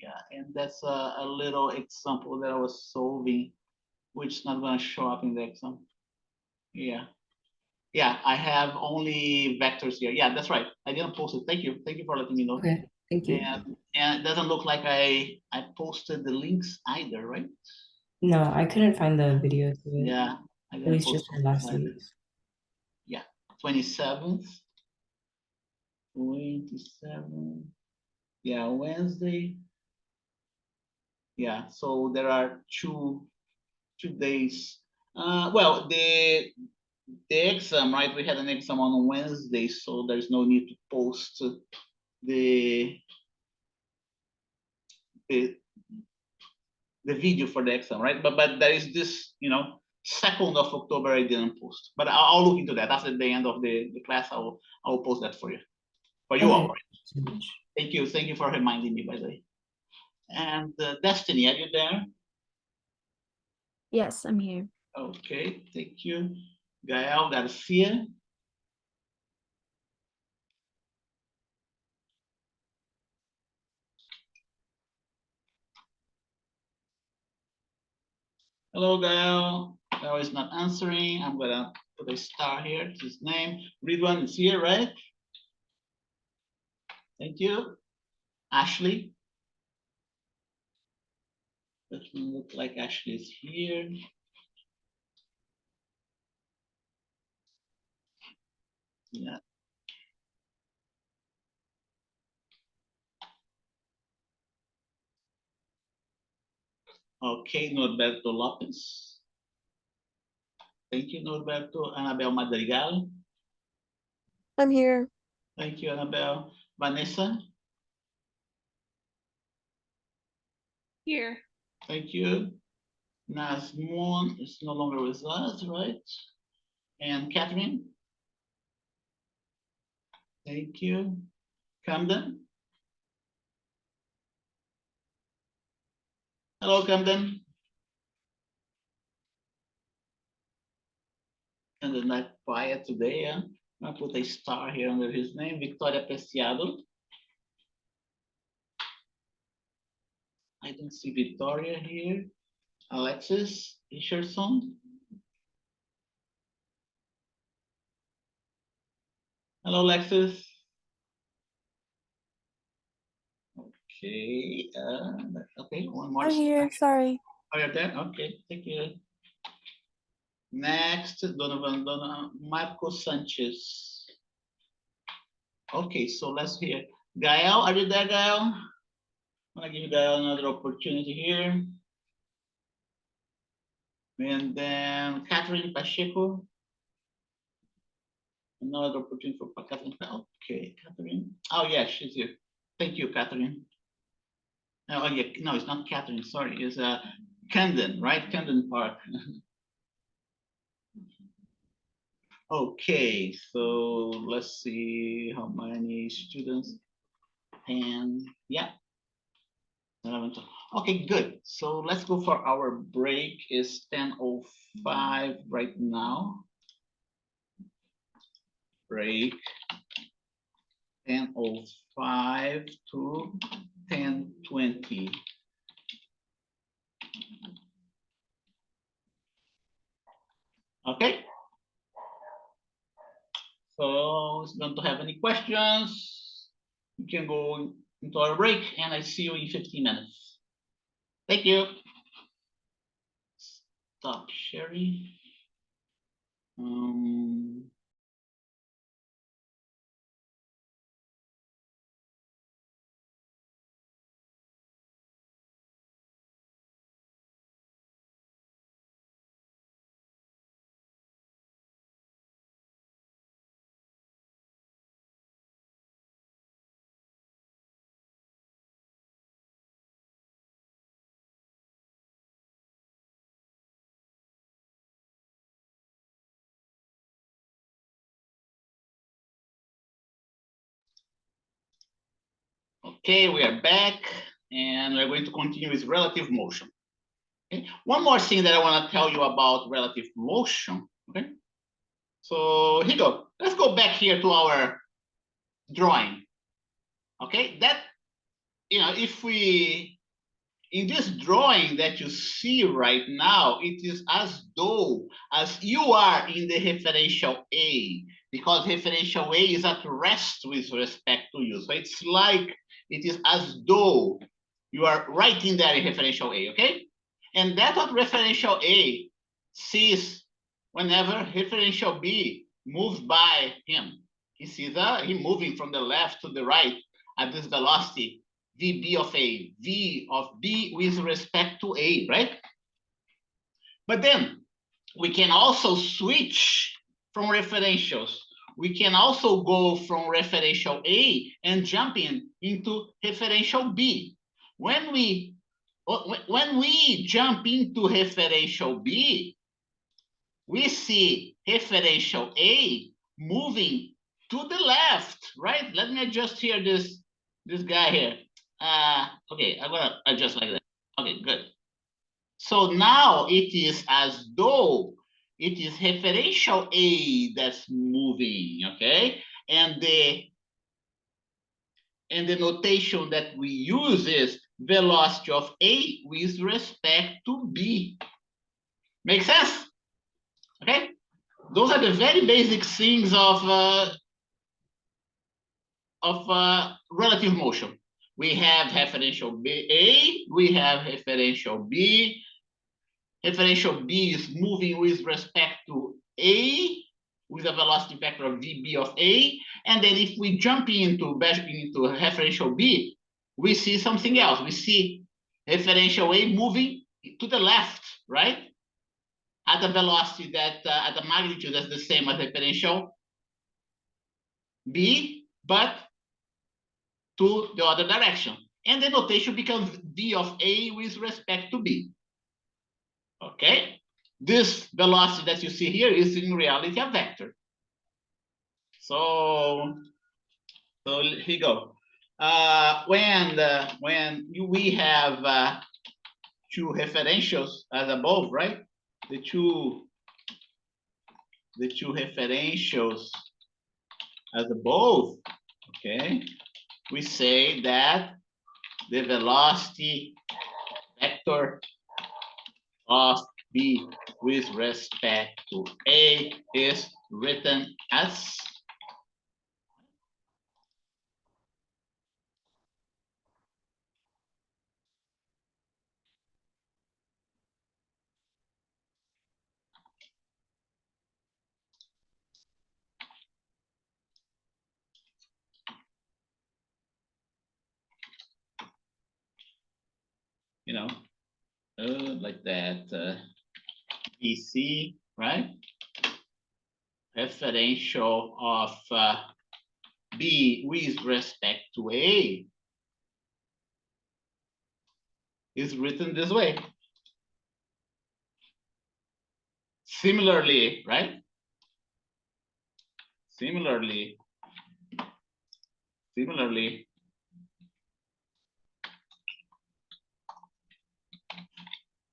[SPEAKER 1] Yeah, and that's a little example that I was solving, which is not gonna show up in the exam. Yeah. Yeah, I have only vectors here. Yeah, that's right. I didn't post it. Thank you. Thank you for letting me know.
[SPEAKER 2] Okay. Thank you.
[SPEAKER 1] And it doesn't look like I posted the links either, right?
[SPEAKER 2] No, I couldn't find the video to it.
[SPEAKER 1] Yeah, I
[SPEAKER 2] At
[SPEAKER 1] didn't
[SPEAKER 2] least
[SPEAKER 1] post
[SPEAKER 2] just from last
[SPEAKER 1] either.
[SPEAKER 2] week.
[SPEAKER 1] Yeah, 27th. 27th. Yeah, Wednesday. Yeah, so there are two days. Well, the exam, right? We had an exam on Wednesday, so there's no need to post the the the video for the exam, right? But there is this, 2nd of October I didn't post, but I'll look into that after the end of the class. I'll post that for you, all.
[SPEAKER 2] Okay.
[SPEAKER 1] Right?
[SPEAKER 2] So much.
[SPEAKER 1] Thank you for reminding me, by the way. And Destiny, are you there?
[SPEAKER 3] Yes, I'm here.
[SPEAKER 1] Okay, thank you. Gael Garcia. Hello, Gael. Gael is not answering. I'm gonna put a star here to his name. Ridwan is here, right? Thank you. Ashley. Doesn't look like Ashley is here. Yeah. Okay, Norberto Lopez. Thank you, Norberto. Anabel Madrigal.
[SPEAKER 3] I'm here.
[SPEAKER 1] Thank you, Anabel. Vanessa.
[SPEAKER 4] Here.
[SPEAKER 1] Thank you. Nazmoon is no longer with us, right? And Catherine. Thank you. Camden. Hello, Camden. And the not quiet today. Yeah? I'll put a star here under his name. Victoria Preciado. I don't see Victoria here. Alexis Richardson. Hello, Alexis. Okay. Okay, one more.
[SPEAKER 3] I'm here. Sorry.
[SPEAKER 1] Oh, you're there? Okay, thank you. Next, Donovan Marco Sanchez. Okay, so let's hear. Gael, are you there, Gael? I'm gonna give you Gael another opportunity here. And then Catherine Pacheco. Another opportunity for Catherine. Okay, Catherine. Oh, yeah, she's here. Thank you, Catherine. Oh, yeah, no, it's not Catherine. Sorry, it's Camden, right? Camden Park. Okay, so let's see how many students. And yeah, 11. Okay, good. So let's go for our break. It's 10:05 right now. Break 10:05 to 10:20. Okay. So if you don't have any questions, you can go into our break, and I see you in 15 minutes. Thank you. Stop sharing. Okay, we are back, and we're going to continue with relative motion. Okay. One more thing that I want to tell you about relative motion. Okay, so here you go. Let's go back here to our drawing. Okay, that, if we, in this drawing that you see right now, it is as though as you are in the referential A, because referential A is at rest with respect to you. So it's like it is as though you are right in there in referential A, okay? And that's what referential A sees whenever referential B moves by him. He sees him moving from the left to the right at this velocity, VB of A, V of B with respect to A, right? But then we can also switch from referentials. We can also go from referential A and jump into referential B. When we jump into referential B, we see referential A moving to the left, right? Let me adjust here this guy here. Okay, I'm gonna adjust like that. Okay, good. So now it is as though it is referential A that's moving, okay? And the notation that we use is velocity of A with respect to B. Make sense? Okay. Those are the very basic things of relative motion. We have referential A, we have referential B. Referential B is moving with respect to A with a velocity vector of VB of A. And then if we jump into referential B, we see something else. We see referential A moving to the left, right? At a velocity that, at a magnitude that's the same as referential B, but to the other direction. And the notation becomes V of A with respect to B. Okay? This velocity that you see here is in reality a vector. So here you go. When we have two referentials as above, right? The two referentials as above, okay? We say that the velocity vector of B with respect to A is written as like that, BC, right? Referential of B with respect to A is written this way. Similarly, right? Similarly,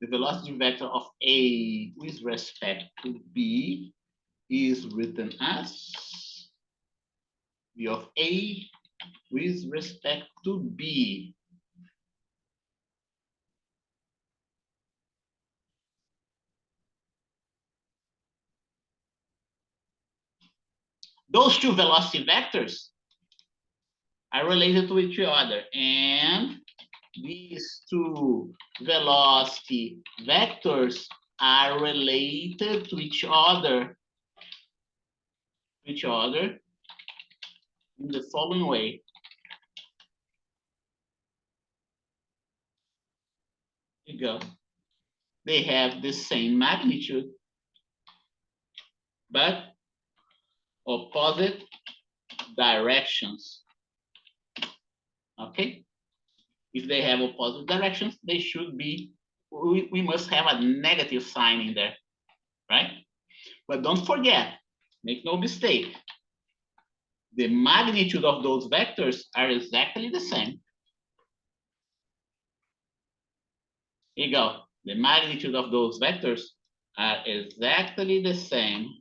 [SPEAKER 1] the velocity vector of A with respect to B is written as V of A with respect to B. Those two velocity vectors are related to each other, and these two velocity vectors are related to each other in the following way. Here you go. They have the same magnitude, but opposite directions. Okay? If they have opposite directions, they should be, we must have a negative sign in there, right? But don't forget, make no mistake, the magnitude of those vectors are exactly the same. Here you go. The magnitude of those vectors are exactly the same.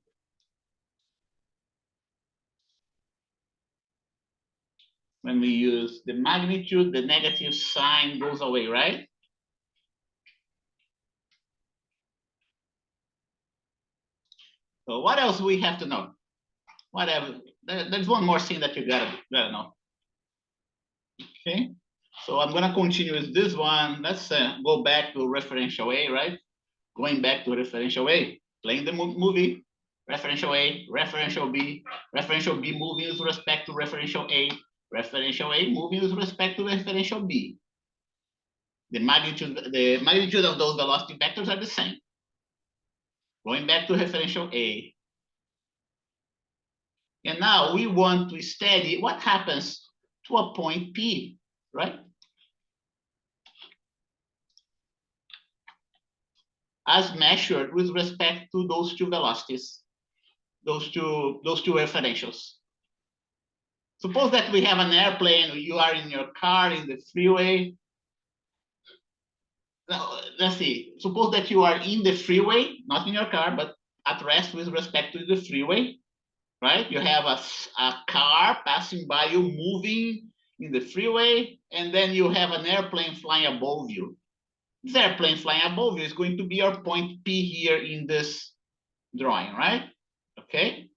[SPEAKER 1] When we use the magnitude, the negative sign goes away, right? So what else we have to know? Whatever. There's one more thing that you gotta know. Okay. So I'm gonna continue with this one. Let's go back to referential A, right? Going back to referential A, playing the movie. Referential A, referential B moving with respect to referential A moving with respect to referential B. The magnitude of those velocity vectors are the same. Going back to referential A. And now we want to study what happens to a point P, right? As measured with respect to those two velocities, those two referentials. Suppose that we have an airplane, you are in your car in the freeway. Now, let's see, suppose that you are in the freeway, not in your car, but at rest with respect to the freeway, right? You have a car passing by you, moving in the freeway, and then you have an airplane flying above you. This airplane flying above you is going to be your point P here in this drawing, right? Okay.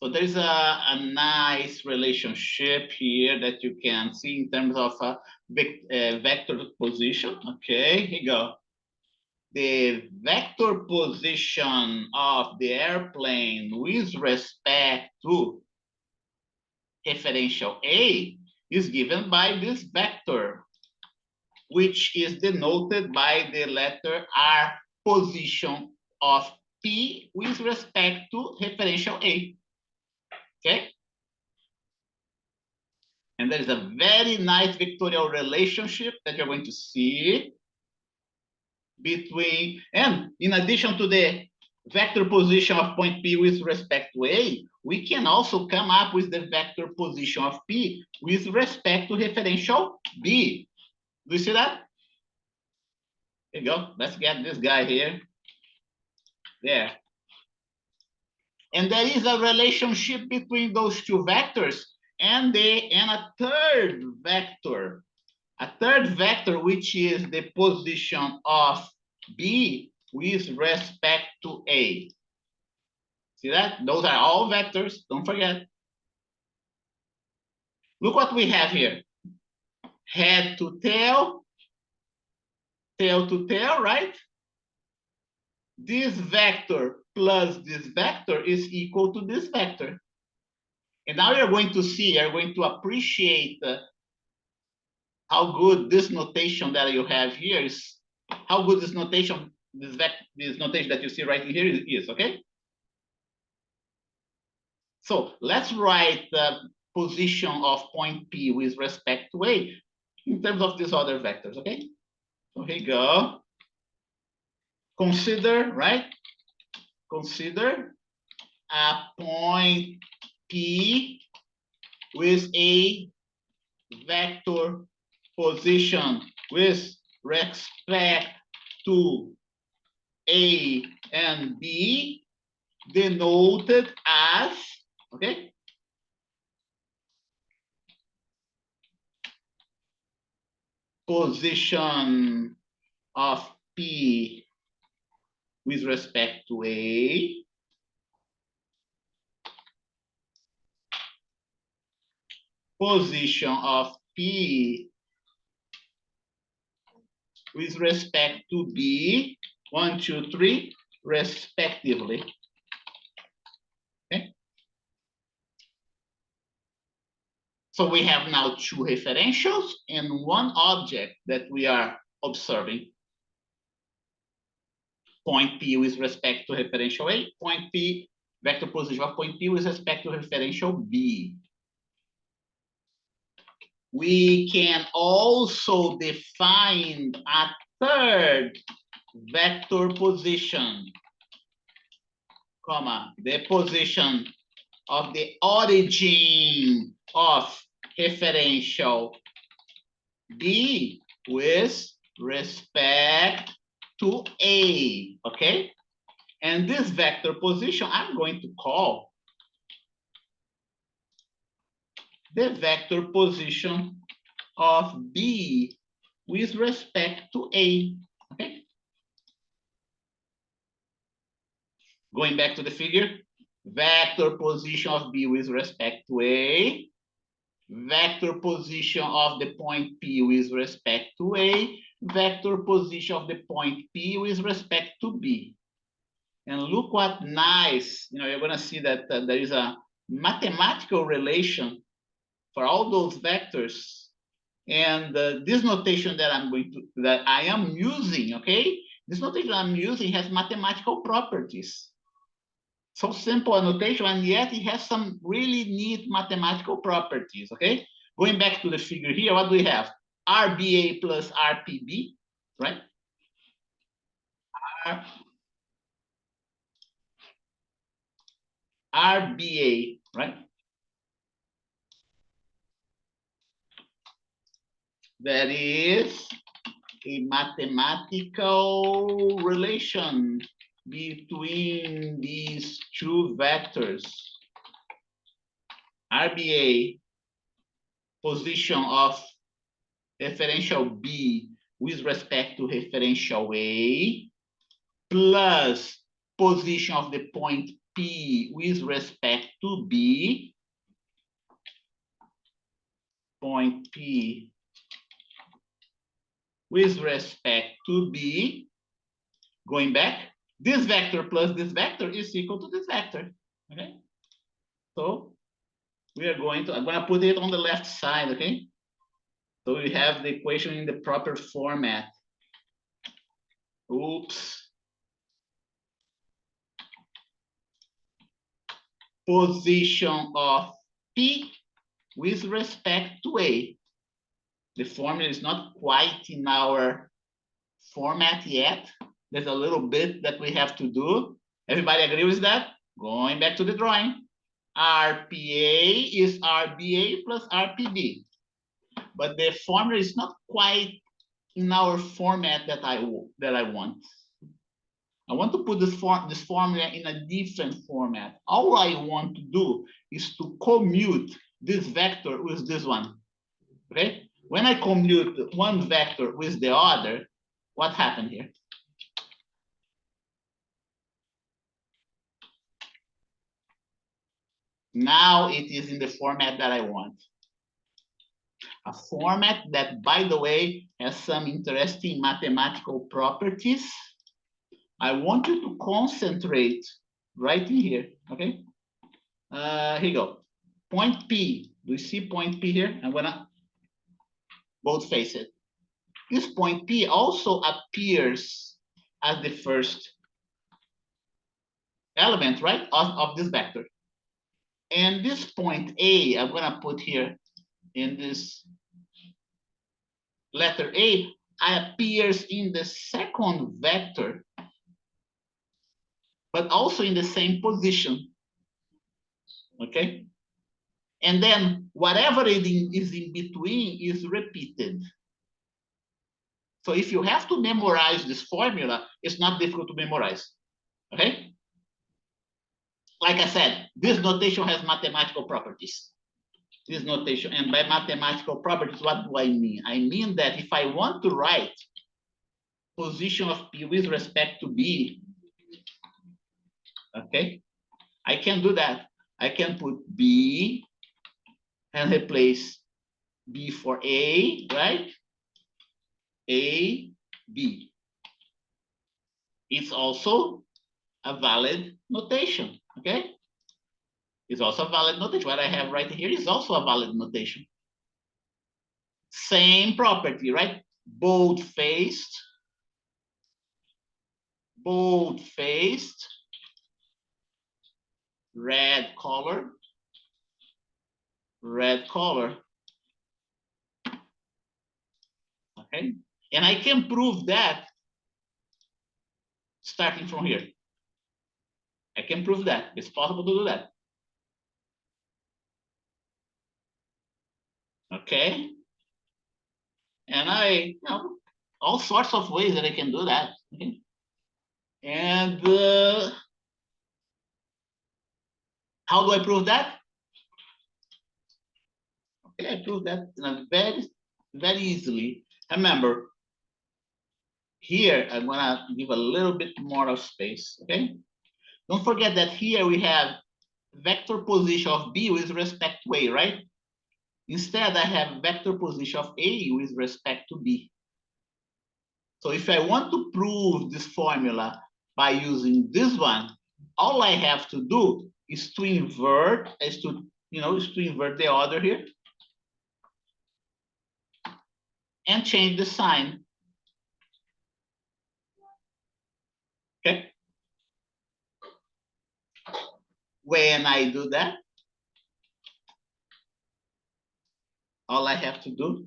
[SPEAKER 1] So there's a nice relationship here that you can see in terms of vector position. Okay, here you go. The vector position of the airplane with respect to referential A is given by this vector, which is denoted by the letter R, position of P with respect to referential A. Okay? And there is a very nice vectorial relationship that you're going to see between, and in addition to the vector position of point P with respect to A, we can also come up with the vector position of P with respect to referential B. Do you see that? There you go. Let's get this guy here. There. And there is a relationship between those two vectors and a third vector. A third vector, which is the position of B with respect to A. See that? Those are all vectors. Don't forget. Look what we have here. Head to tail to tail, right? This vector plus this vector is equal to this vector. And now you're going to see, you're going to appreciate how good this notation that you have here is, how good this notation, this notation that you see right here is, okay? So let's write the position of point P with respect to A in terms of these other vectors, okay? So here you go. Consider, right? Consider a point P with a vector position with respect to A and B denoted as, okay? Position of P with respect to A, position of P with respect to B, 1, 2, 3, respectively. Okay. So we have now two referentials and one object that we are observing. Point P with respect to referential A, point P, vector position of point P with respect to referential B. We can also define a third vector position, comma, the position of the origin of referential B with respect to A, okay? And this vector position, I'm going to call the vector position of B with respect to A, okay? Going back to the figure, vector position of B with respect to A, vector position of the point P with respect to A, vector position of the point P with respect to B. And look what nice, you're going to see that there is a mathematical relation for all those vectors. And this notation that I am using, okay? This notation I'm using has mathematical properties. So simple a notation, and yet it has some really neat mathematical properties, okay? Going back to the figure here, what do we have? RBA plus RPB, right? RBA, right? There is a mathematical relation between these two vectors. RBA, position of referential B with respect to referential A plus position of the point P with respect to B, point P with respect to B, going back, this vector plus this vector is equal to this vector, okay? So we are going to, I'm going to put it on the left side, okay? So we have the equation in the proper format. Oops. Position of P with respect to A. The formula is not quite in our format yet. There's a little bit that we have to do. Everybody agree with that? Going back to the drawing. RPA is RBA plus RPB. But the formula is not quite in our format that I want. I want to put this formula in a different format. All I want to do is to commute this vector with this one. Okay? When I commute one vector with the other, what happened here? Now it is in the format that I want. A format that, by the way, has some interesting mathematical properties. I want you to concentrate right in here, okay? Here you go. Point P, do you see point P here? I'm gonna both face it. This point P also appears as the first element, right, of this vector. And this point A, I'm gonna put here in this letter A, appears in the second vector, but also in the same position, okay? And then whatever it is in between is repeated. So if you have to memorize this formula, it's not difficult to memorize, okay? Like I said, this notation has mathematical properties. This notation, and by mathematical properties, what do I mean? I mean that if I want to write position of P with respect to B, okay, I can do that. I can put B and replace B for A, right? A, B. It's also a valid notation, okay? It's also a valid notation. What I have right here is also a valid notation. Same property, right? Bold-faced, red color, okay? And I can prove that starting from here. I can prove that. It's possible to do that. Okay? And I, all sorts of ways that I can do that. Okay? And how do I prove that? Okay, I prove that very, very easily. Remember, here I'm gonna give a little bit more of space, okay? Don't forget that here we have vector position of B with respect to A, right? Instead, I have vector position of A with respect to B. So if I want to prove this formula by using this one, all I have to do is to invert, is to invert the order here and change the sign. Okay. When I do that, all I have to do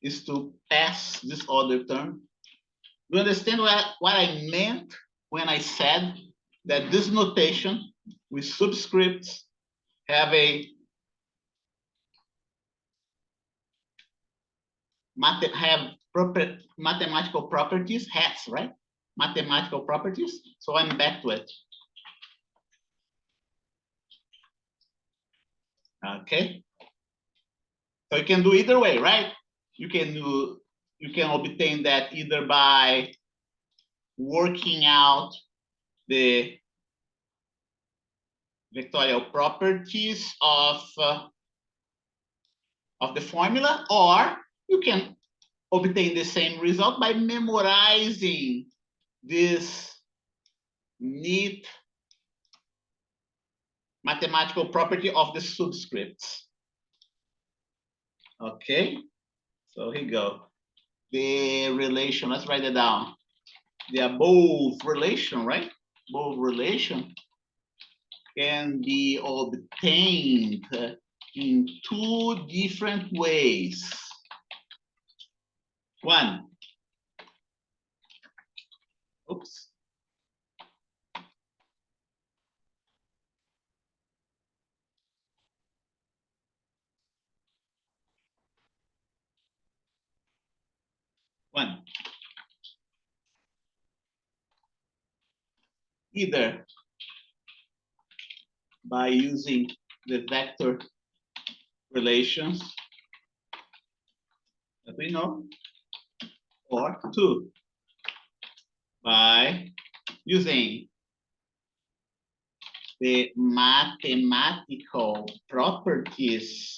[SPEAKER 1] is to pass this other term. Do you understand what I meant when I said that this notation with subscripts have a mathematical properties, hats, right? Mathematical properties. So I'm back to it. Okay. So you can do either way, right? you can obtain that either by working out the vectorial properties of the formula, or you can obtain the same result by memorizing this neat mathematical property of the subscripts. Okay, so here you go. The relation, let's write it down. The above relation, right? Above relation can be obtained in two different ways. One, oops. One, either by using the vector relations that we know, or two, by using the mathematical properties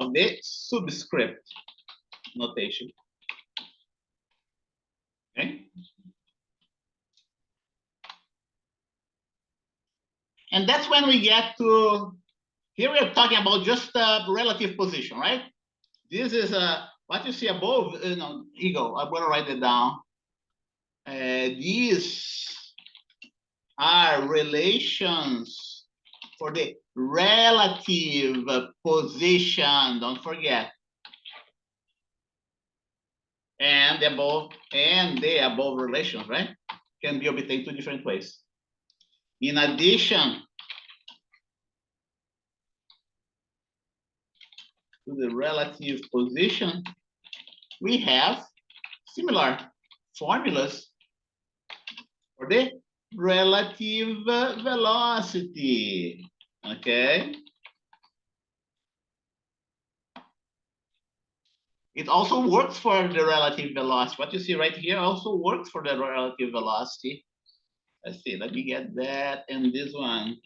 [SPEAKER 1] of the subscript notation. Okay. And that's when we get to, here we are talking about just relative position, right? This is what you see above, here you go, I'm gonna write it down. These are relations for the relative position, don't forget. And the above relations, right? Can be obtained two different ways. In addition to the relative position, we have similar formulas for the relative velocity. Okay. It also works for the relative velocity. What you see right here also works for the relative velocity. Let's see, let me get that and this one.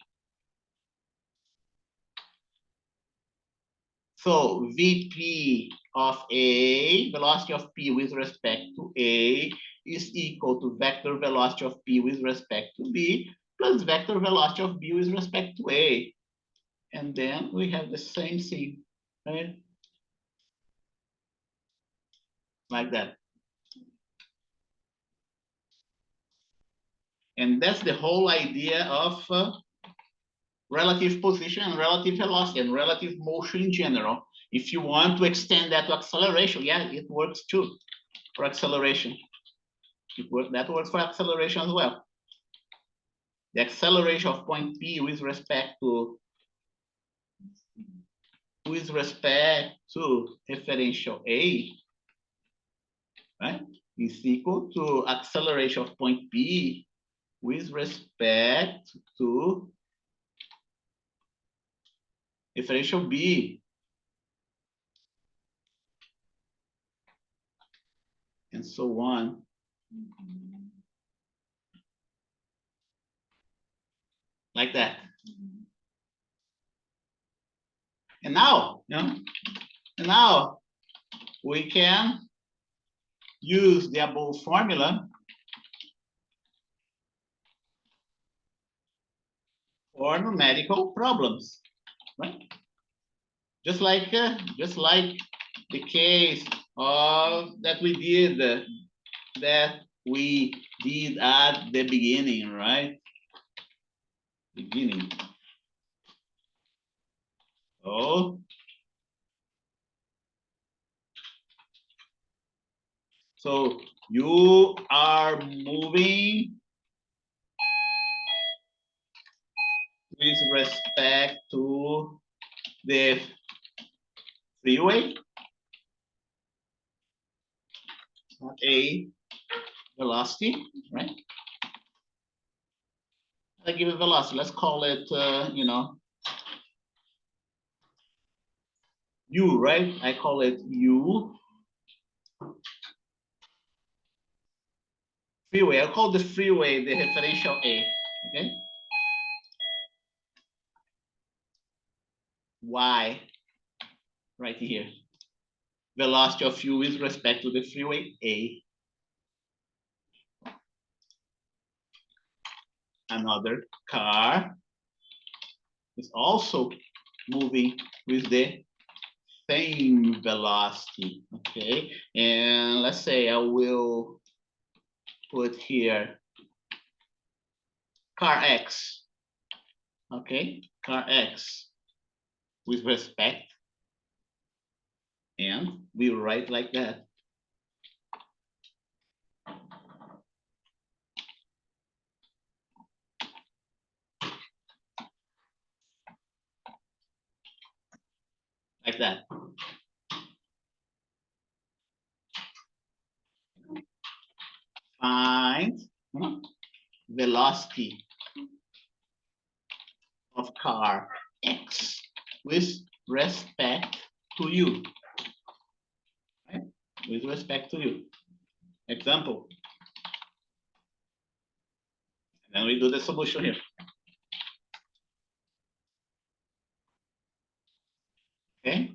[SPEAKER 1] So Vp of A, velocity of P with respect to A, is equal to vector velocity of P with respect to B plus vector velocity of B with respect to A. And then we have the same thing, right? Like that. And that's the whole idea of relative position and relative velocity and relative motion in general. If you want to extend that to acceleration, yeah, it works too for acceleration. That works for acceleration as well. The acceleration of point P with respect to differential A, right, is equal to acceleration of point P with respect to differential B. And so on. Like that. And now, we can use the above formula for numerical problems, right? Just like the case of that we did at the beginning, right? Beginning. So you are moving with respect to the freeway at a velocity, right? I give it velocity. Let's call it, U, right? I call it U. Freeway, I call the freeway the referential A, okay? Y, right here. Velocity of U with respect to the freeway A. Another car is also moving with the same velocity, okay? And let's say I will put here car X, okay? Car X with respect, and we write like that. Like that. Find velocity of car X with respect to U. Right? With respect to U. Example. And then we do the solution here. Okay.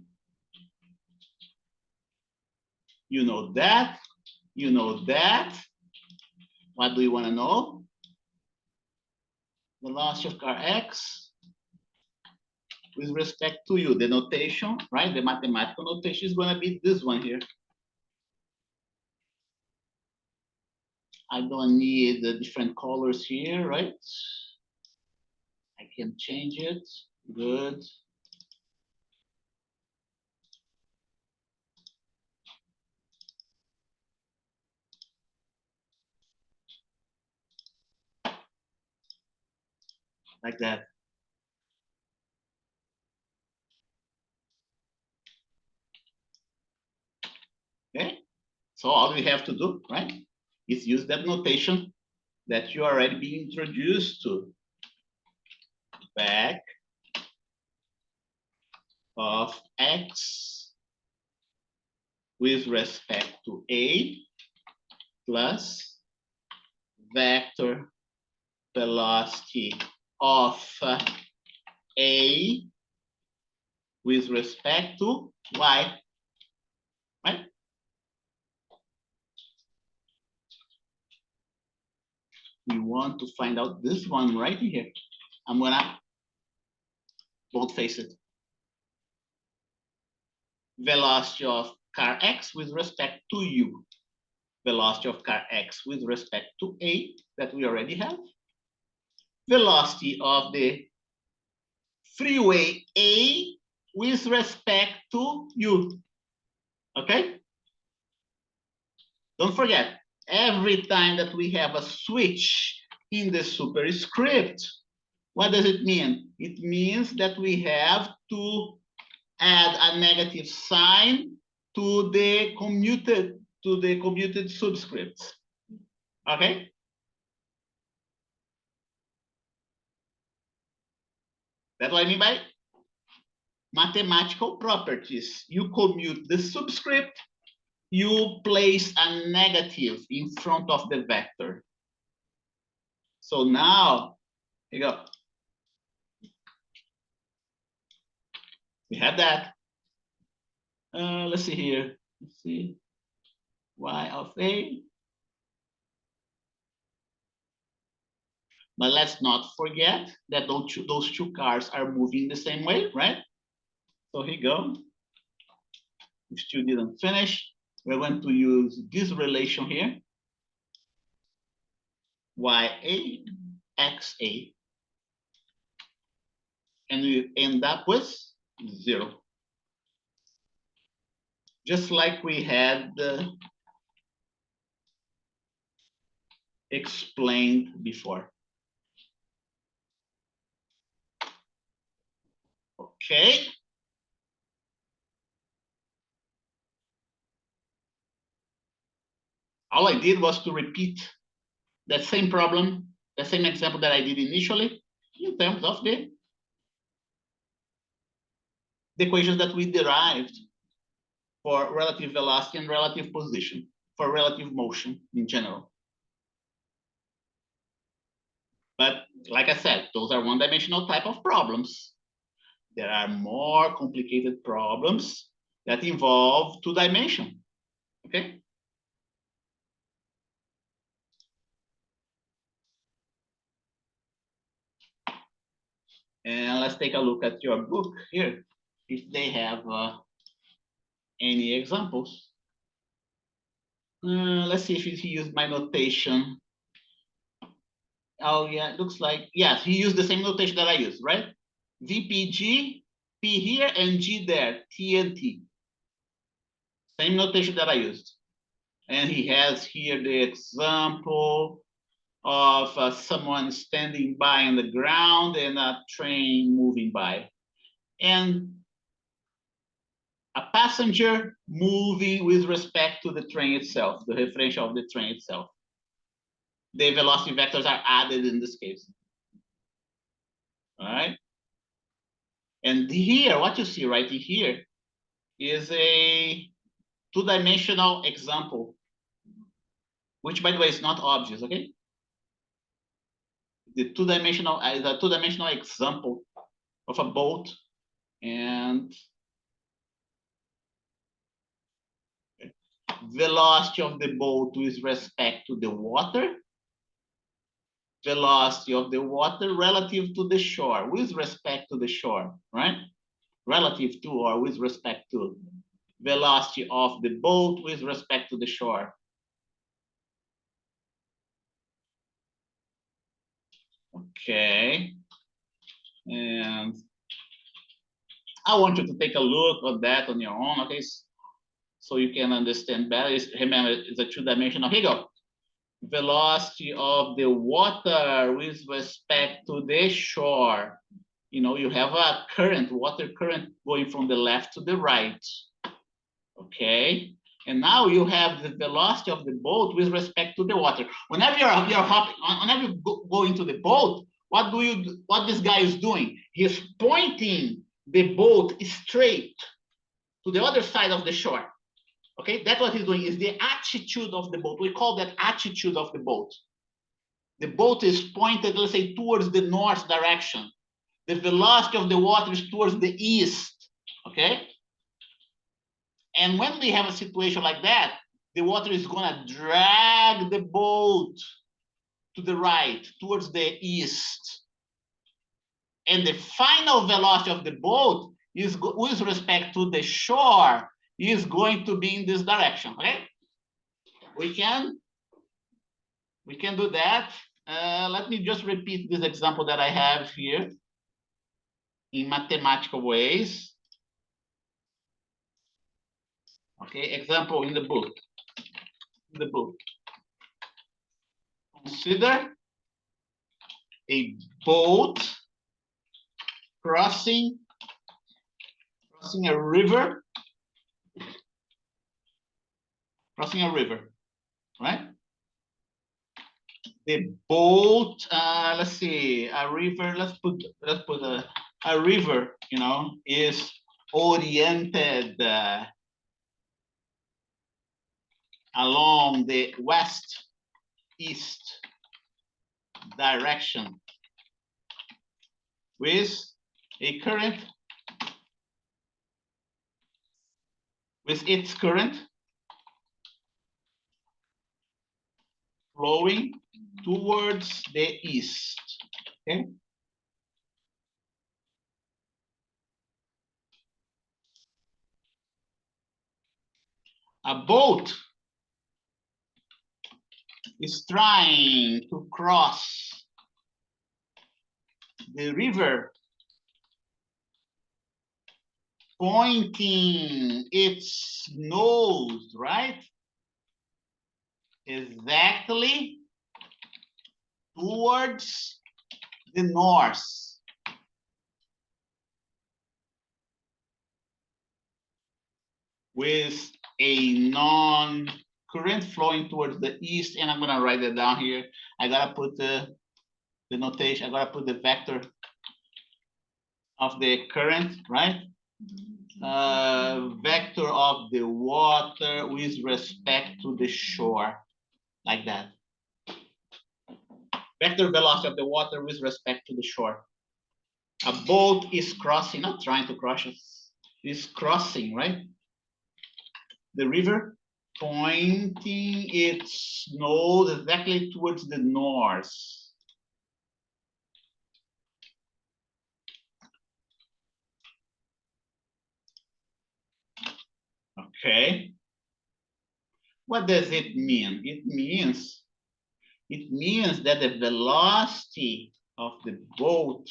[SPEAKER 1] You know that. You know that. What do you want to know? Velocity of car X with respect to U. The notation, right? The mathematical notation is going to be this one here. I don't need the different colors here, right? I can change it. Good. Like that. Okay. So all we have to do, right, is use that notation that you already been introduced to. Back of X with respect to A plus vector velocity of A with respect to Y, right? We want to find out this one right here. I'm gonna boldface it. Velocity of car X with respect to U. Velocity of car X with respect to A that we already have. Velocity of the freeway A with respect to U. Okay? Don't forget, every time that we have a switch in the superscript, what does it mean? It means that we have to add a negative sign to the commuted subscripts. Okay? That's what I mean by mathematical properties. You commute the subscript, you place a negative in front of the vector. So now, here you go. We have that. Let's see here. Let's see. Y of A. But let's not forget that those two cars are moving the same way, right? So here you go. We still didn't finish. We're going to use this relation here. YA, XA. And we end up with 0. Just like we had explained before. Okay. All I did was to repeat that same problem, the same example that I did initially in terms of the the equations that we derived for relative velocity and relative position, for relative motion in general. But like I said, those are one-dimensional type of problems. There are more complicated problems that involve two dimension, okay? And let's take a look at your book here, if they have any examples. Let's see if he used my notation. Oh yeah, it looks like, yes, he used the same notation that I used, right? VPG, P here and G there, T and T. Same notation that I used. And he has here the example of someone standing by on the ground and a train moving by. And a passenger moving with respect to the train itself, the differential of the train itself. The velocity vectors are added in this case. All right. And here, what you see right here is a two-dimensional example, which by the way is not obvious, okay? The two-dimensional is a two-dimensional example of a boat and velocity of the boat with respect to the water, velocity of the water relative to the shore, with respect to the shore, right? Relative to or with respect to velocity of the boat with respect to the shore. Okay. And I want you to take a look at that on your own, okay? So you can understand better. Remember, it's a two-dimensional. Here you go. Velocity of the water with respect to the shore. You know, you have a current, water current going from the left to the right. Okay. And now you have the velocity of the boat with respect to the water. Whenever you're hopping, whenever you go into the boat, what this guy is doing? He's pointing the boat straight to the other side of the shore. Okay, that's what he's doing, is the attitude of the boat. We call that attitude of the boat. The boat is pointed, let's say, towards the north direction. The velocity of the water is towards the east, okay? And when we have a situation like that, the water is gonna drag the boat to the right, towards the east. And the final velocity of the boat is with respect to the shore is going to be in this direction, okay? We can do that. Let me just repeat this example that I have here in mathematical ways. Okay, example in the book. Consider a boat crossing a river. Right? The boat, let's see, a river, let's put a river, you know, is oriented along the west-east direction with a current, with its current flowing towards the east, okay? A boat is trying to cross the river, pointing its nose, right? Exactly towards the north. With a non-current flowing towards the east, and I'm gonna write that down here. I gotta put the notation, I gotta put the vector of the current, right? vector of the water with respect to the shore, like that. Vector velocity of the water with respect to the shore. A boat is crossing, not trying to cross us, is crossing, right? The river, pointing its nose exactly towards the north. Okay. What does it mean? It means that the velocity of the boat,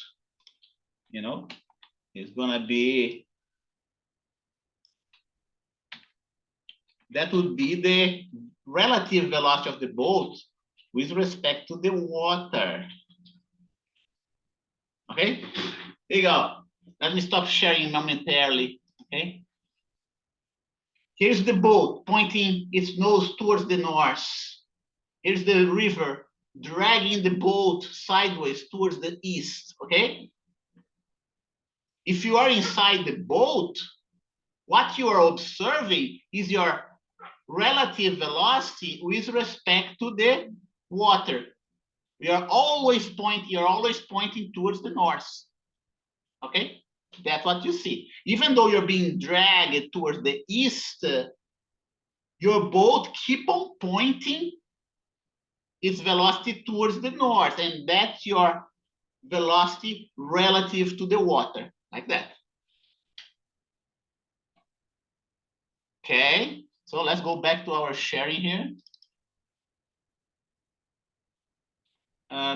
[SPEAKER 1] you know, is gonna be, that would be the relative velocity of the boat with respect to the water. Okay, here you go. Let me stop sharing momentarily. Okay, here's the boat pointing its nose towards the north. Here's the river dragging the boat sideways towards the east. Okay, if you are inside the boat, what you are observing is your relative velocity with respect to the water. You're always pointing towards the north. Okay, that's what you see. Even though you're being dragged towards the east, your boat keep on pointing its velocity towards the north, and that's your velocity relative to the water, like that. Okay, so let's go back to our sharing here.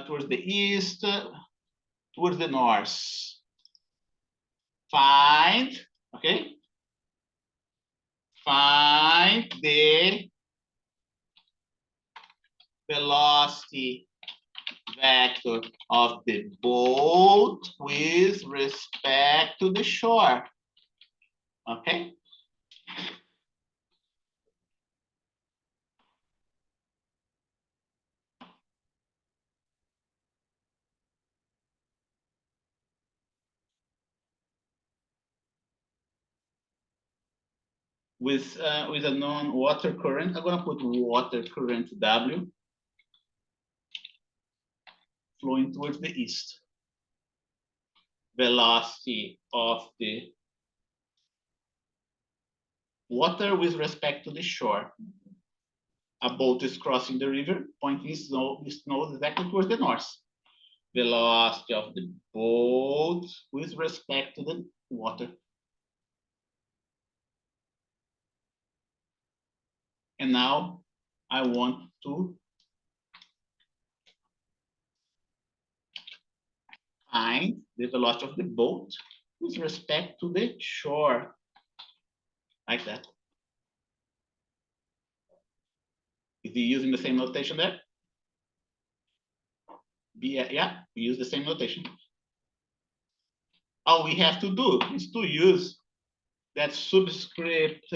[SPEAKER 1] Towards the east, towards the north. Find, okay? Find the velocity vector of the boat with respect to the shore. Okay? With a known water current, I'm gonna put water current W flowing towards the east. Velocity of the water with respect to the shore. A boat is crossing the river, pointing its nose exactly towards the north. Velocity of the boat with respect to the water. And now I want to find the velocity of the boat with respect to the shore, like that. Is he using the same notation there? Yeah, we use the same notation. All we have to do is to use that subscript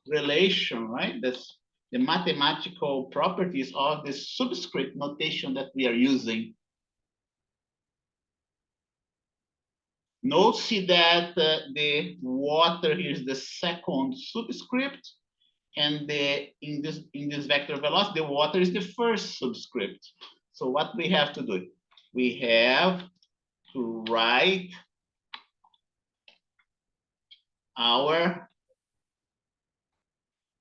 [SPEAKER 1] relation, right? That's the mathematical properties of the subscript notation that we are using. Note, see that the water here is the second subscript, and in this vector velocity, the water is the first subscript. So what we have to do? We have to write our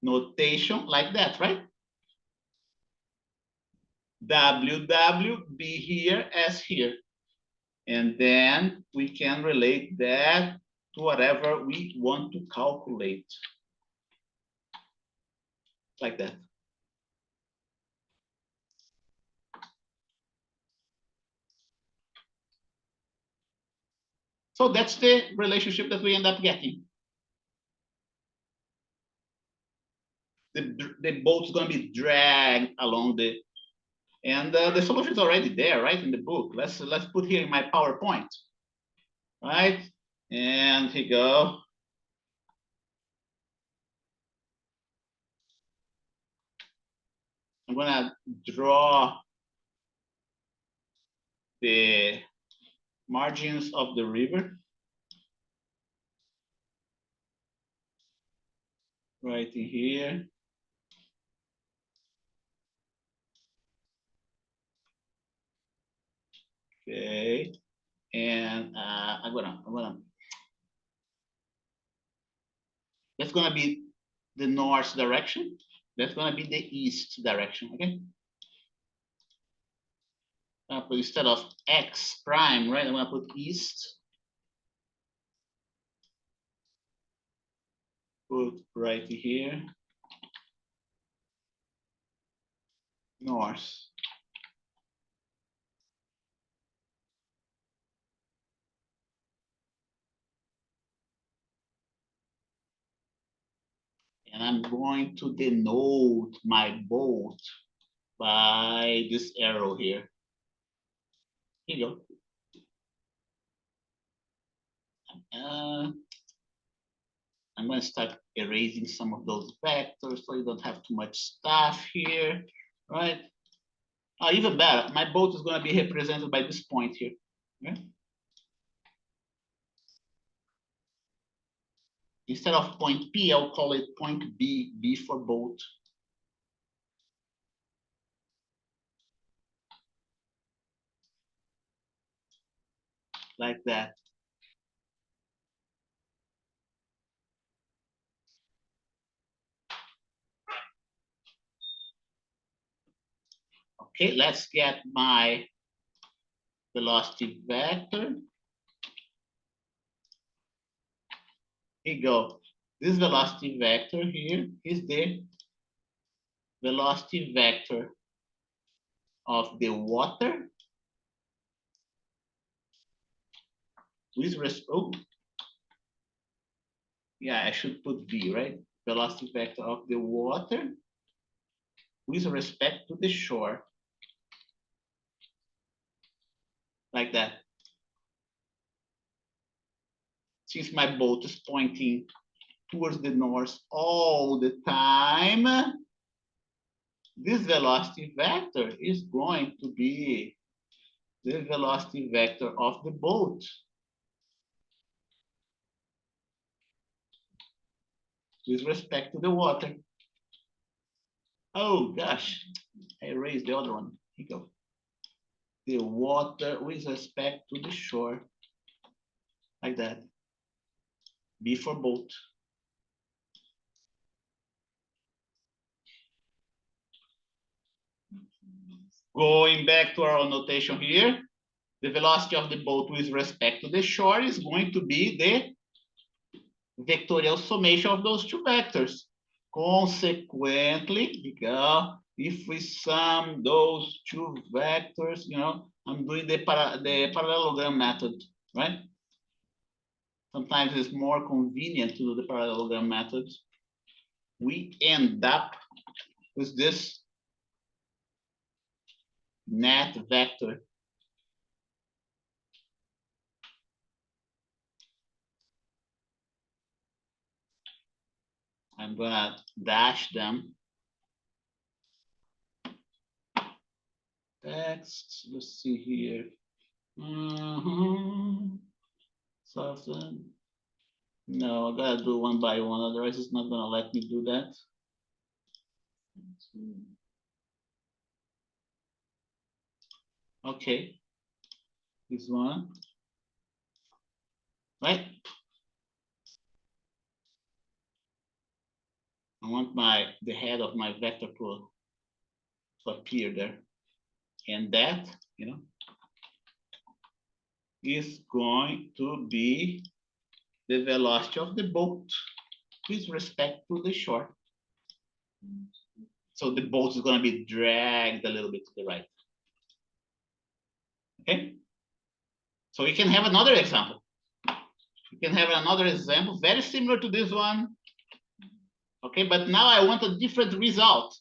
[SPEAKER 1] notation like that, right? WW be here as here. And then we can relate that to whatever we want to calculate. Like that. So that's the relationship that we end up getting. The boat's going to be dragged along the, and the solution is already there, right, in the book. Let's put here in my PowerPoint, right? And here you go. I'm going to draw the margins of the river. right in here. Okay, and I'm gonna. That's gonna be the north direction. That's gonna be the east direction. Okay. But instead of x prime, right? I'm gonna put east. Put right here. North. And I'm going to denote my boat by this arrow here. Here you go. I'm going to start erasing some of those vectors so you don't have too much stuff here, right? Even better, my boat is going to be represented by this point here. Okay? Instead of point P, I'll call it point B, B for boat. Like that. Okay, let's get my velocity vector. Here you go. This velocity vector here is the velocity vector of the water with respect. Oh, yeah, I should put V, right? Velocity vector of the water with respect to the shore. Like that. Since my boat is pointing towards the north all the time, this velocity vector is going to be the velocity vector of the boat. With respect to the water. Oh gosh, I erased the other one. Here you go. The water with respect to the shore. Like that. B for boat. Going back to our notation here, the velocity of the boat with respect to the shore is going to be the vectorial summation of those two vectors. Consequently, because if we sum those two vectors, I'm doing the parallelogram method, right? Sometimes it's more convenient to do the parallelogram method. We end up with this net vector. I'm gonna dash them. Text, let's see here. Something. No, I gotta do one by one, otherwise it's not gonna let me do that. Okay, this one, right? I want the head of my vector to appear there, and that, is going to be the velocity of the boat with respect to the shore. So the boat is going to be dragged a little bit to the right. Okay. So we can have another example. We can have another example very similar to this one. Okay, but now I want a different result.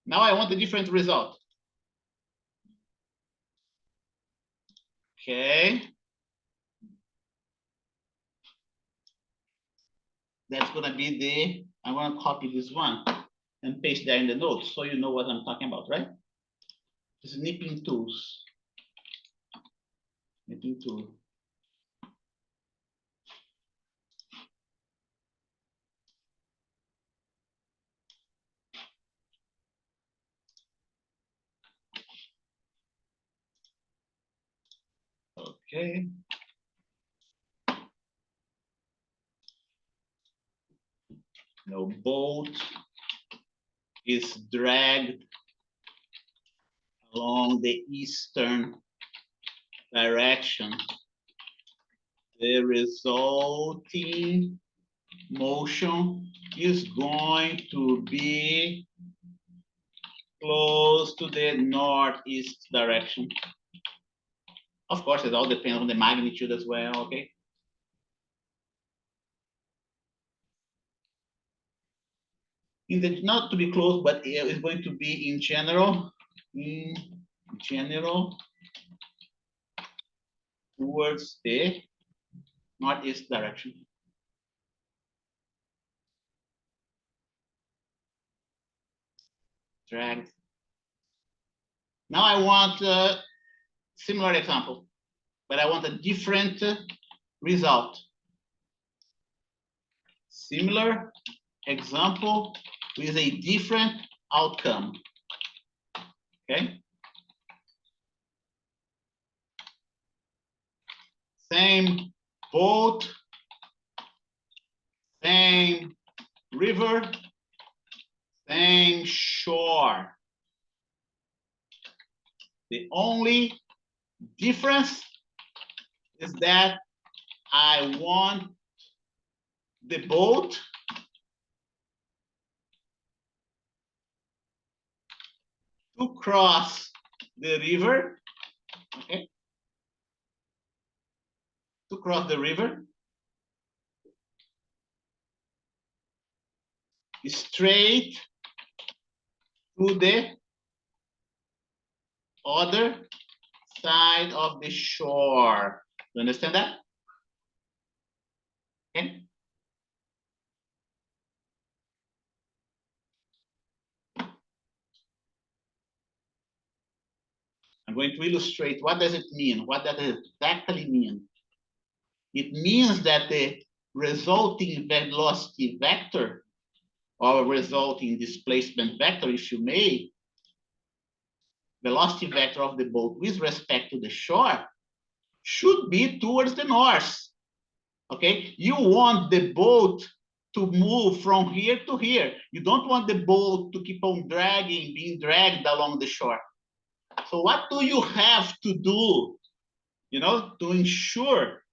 [SPEAKER 1] Now I want a different result. Okay. That's going to be I'm going to copy this one and paste there in the notes so you know what I'm talking about, right? Snipping tools. Snipping tool. Okay. No boat is dragged along the eastern direction. The resulting motion is going to be close to the northeast direction. Of course, it all depends on the magnitude as well, okay? In the, not to be close, but it's going to be in general, towards the northeast direction. Dragged. Now I want a similar example, but I want a different result. Similar example with a different outcome. Okay. Same boat, same river, same shore. The only difference is that I want the boat to cross the river, okay? To cross the river straight to the other side of the shore. You understand that? Okay. I'm going to illustrate what does it mean? What does it exactly mean? It means that the resulting velocity vector or resulting displacement vector, if you may, velocity vector of the boat with respect to the shore should be towards the north. Okay, you want the boat to move from here to here. You don't want the boat to keep on dragging, being dragged along the shore. So what do you have to do, you know, to ensure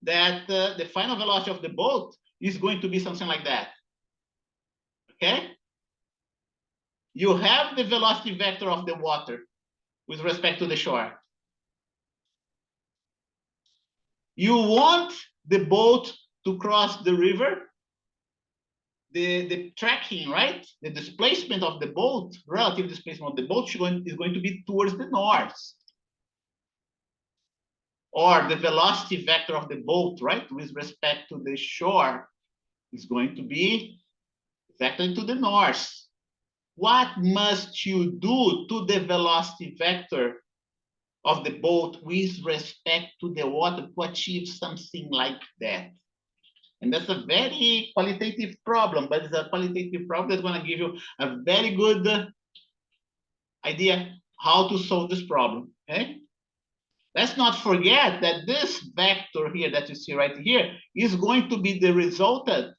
[SPEAKER 1] that the final velocity of the boat is going to be something like that? Okay, you have the velocity vector of the water with respect to the shore. You want the boat to cross the river. The tracking, right? The displacement of the boat, relative displacement of the boat is going to be towards the north. Or the velocity vector of the boat, right, with respect to the shore is going to be vectored to the north. What must you do to the velocity vector of the boat with respect to the water to achieve something like that? And that's a very qualitative problem, but it's a qualitative problem that's going to give you a very good idea how to solve this problem. Okay? Let's not forget that this vector here that you see right here is going to be the resultant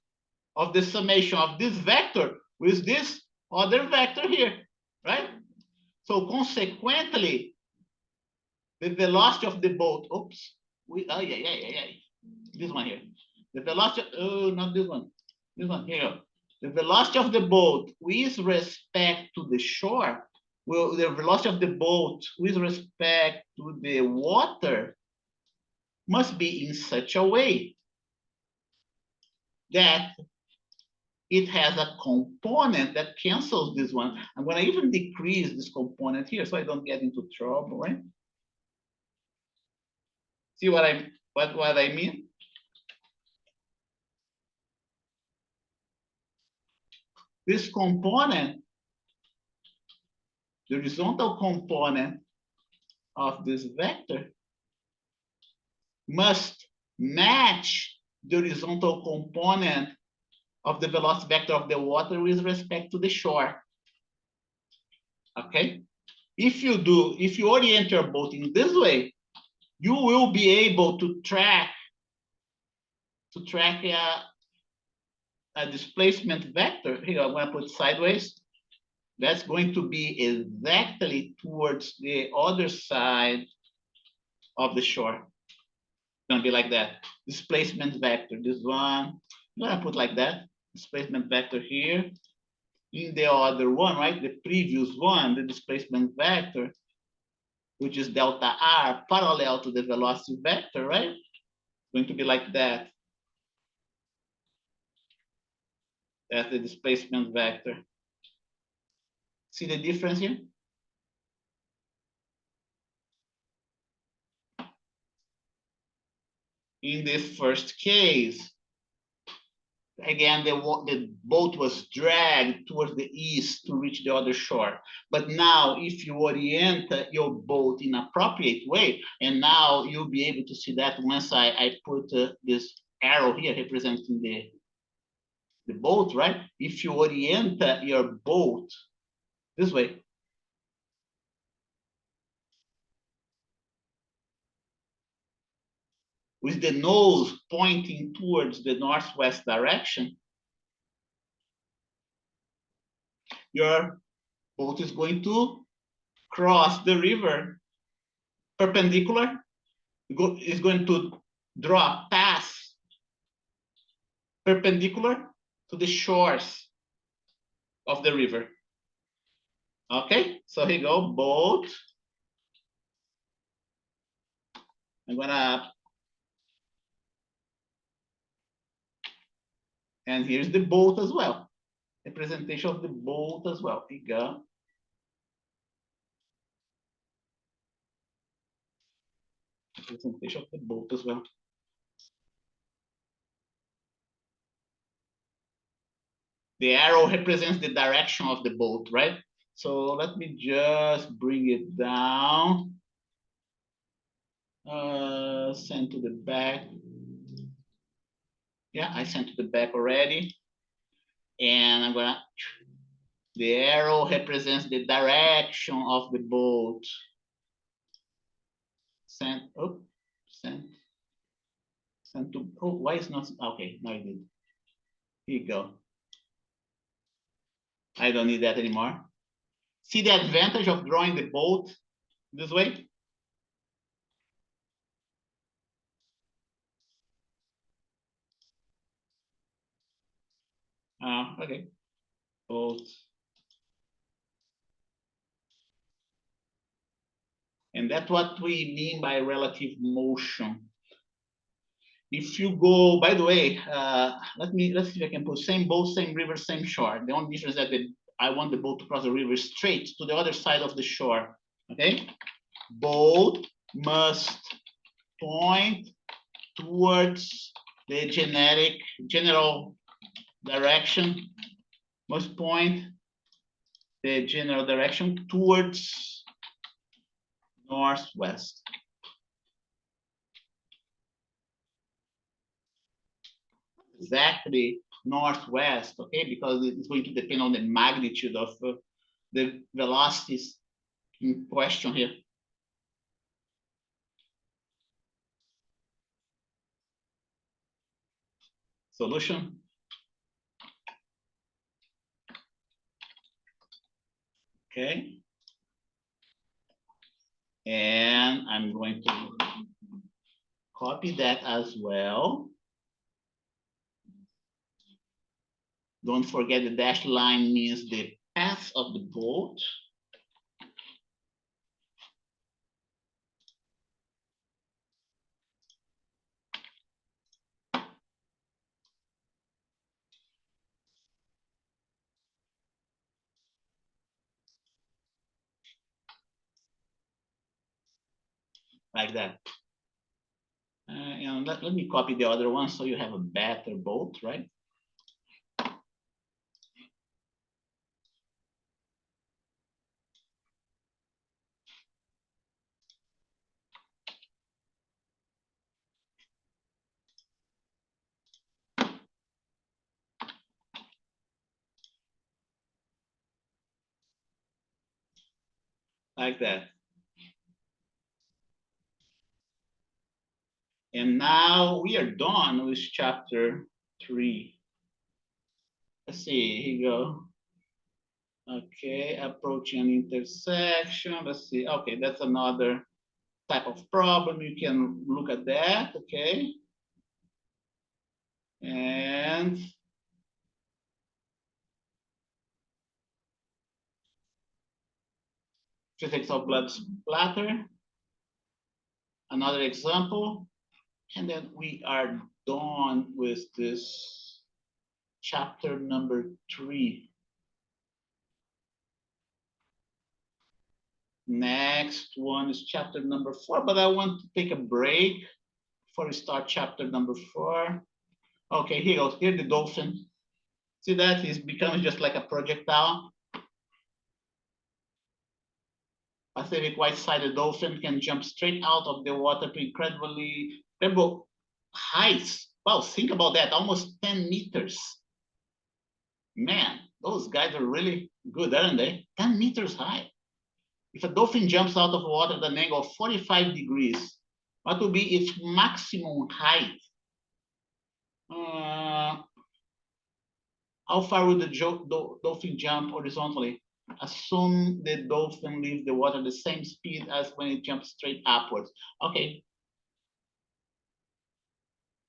[SPEAKER 1] of the summation of this vector with this other vector here, right? So consequently, the velocity of the boat, this one here. The velocity, not this one here. The velocity of the boat with respect to the shore, well, the velocity of the boat with respect to the water must be in such a way that it has a component that cancels this one. I'm going to even decrease this component here so I don't get into trouble, right? See what I mean? This component, the horizontal component of this vector, must match the horizontal component of the velocity vector of the water with respect to the shore. Okay? If you orient your boat in this way, you will be able to track a displacement vector. Here, I'm going to put sideways. That's going to be exactly towards the other side of the shore. It's going to be like that. Displacement vector. This one, I'm going to put like that. Displacement vector here. In the other one, right? The previous one, the displacement vector, which is delta r, parallel to the velocity vector, right? It's going to be like that. That's the displacement vector. See the difference here? In this first case, again, the boat was dragged towards the east to reach the other shore. But now, if you orient your boat in appropriate way, and now you'll be able to see that once I put this arrow here representing the boat, right? If you orient your boat this way, with the nose pointing towards the northwest direction, your boat is going to cross the river perpendicular, is going to draw a path perpendicular to the shores of the river. Okay, so here you go, boat. I'm gonna, and here's the boat as well. The presentation of the boat as well. Here you go. Presentation of the boat as well. The arrow represents the direction of the boat, right? So let me just bring it down. Send to the back. Yeah, I sent to the back already. And I'm gonna, the arrow represents the direction of the boat. Send, oh, send to, oh, why is not, okay, now I did. Here you go. I don't need that anymore. See the advantage of drawing the boat this way? Okay, boat. And that's what we mean by relative motion. If you go, by the way, let's see if I can put same boat, same river, same shore. The only difference is that I want the boat to cross the river straight to the other side of the shore. Okay, boat must point towards the general direction. Must point the general direction towards northwest. Exactly northwest, okay, because it's going to depend on the magnitude of the velocities in question here. Solution. Okay. And I'm going to copy that as well. Don't forget the dashed line means the path of the boat. Like that. And let me copy the other one so you have a better boat, right? Like that. And now we are done with chapter 3. Let's see, here you go. Okay, approaching an intersection. Let's see. Okay, that's another type of problem. You can look at that. Okay. And physics of blood splatter. Another example. And then we are done with this chapter number 3. Next one is chapter number 4, but I want to take a break before we start chapter number 4. Okay, here goes. Here the dolphin. See that? He's becoming just like a projectile. Pacific white-sided dolphin can jump straight out of the water to incredible heights. Wow, think about that, almost 10 meters. Man, those guys are really good, aren't they? 10 meters high. If a dolphin jumps out of water at an angle of 45 degrees, what will be its maximum height? How far would the dolphin jump horizontally? Assume the dolphin leaves the water the same speed as when it jumps straight upwards. Okay.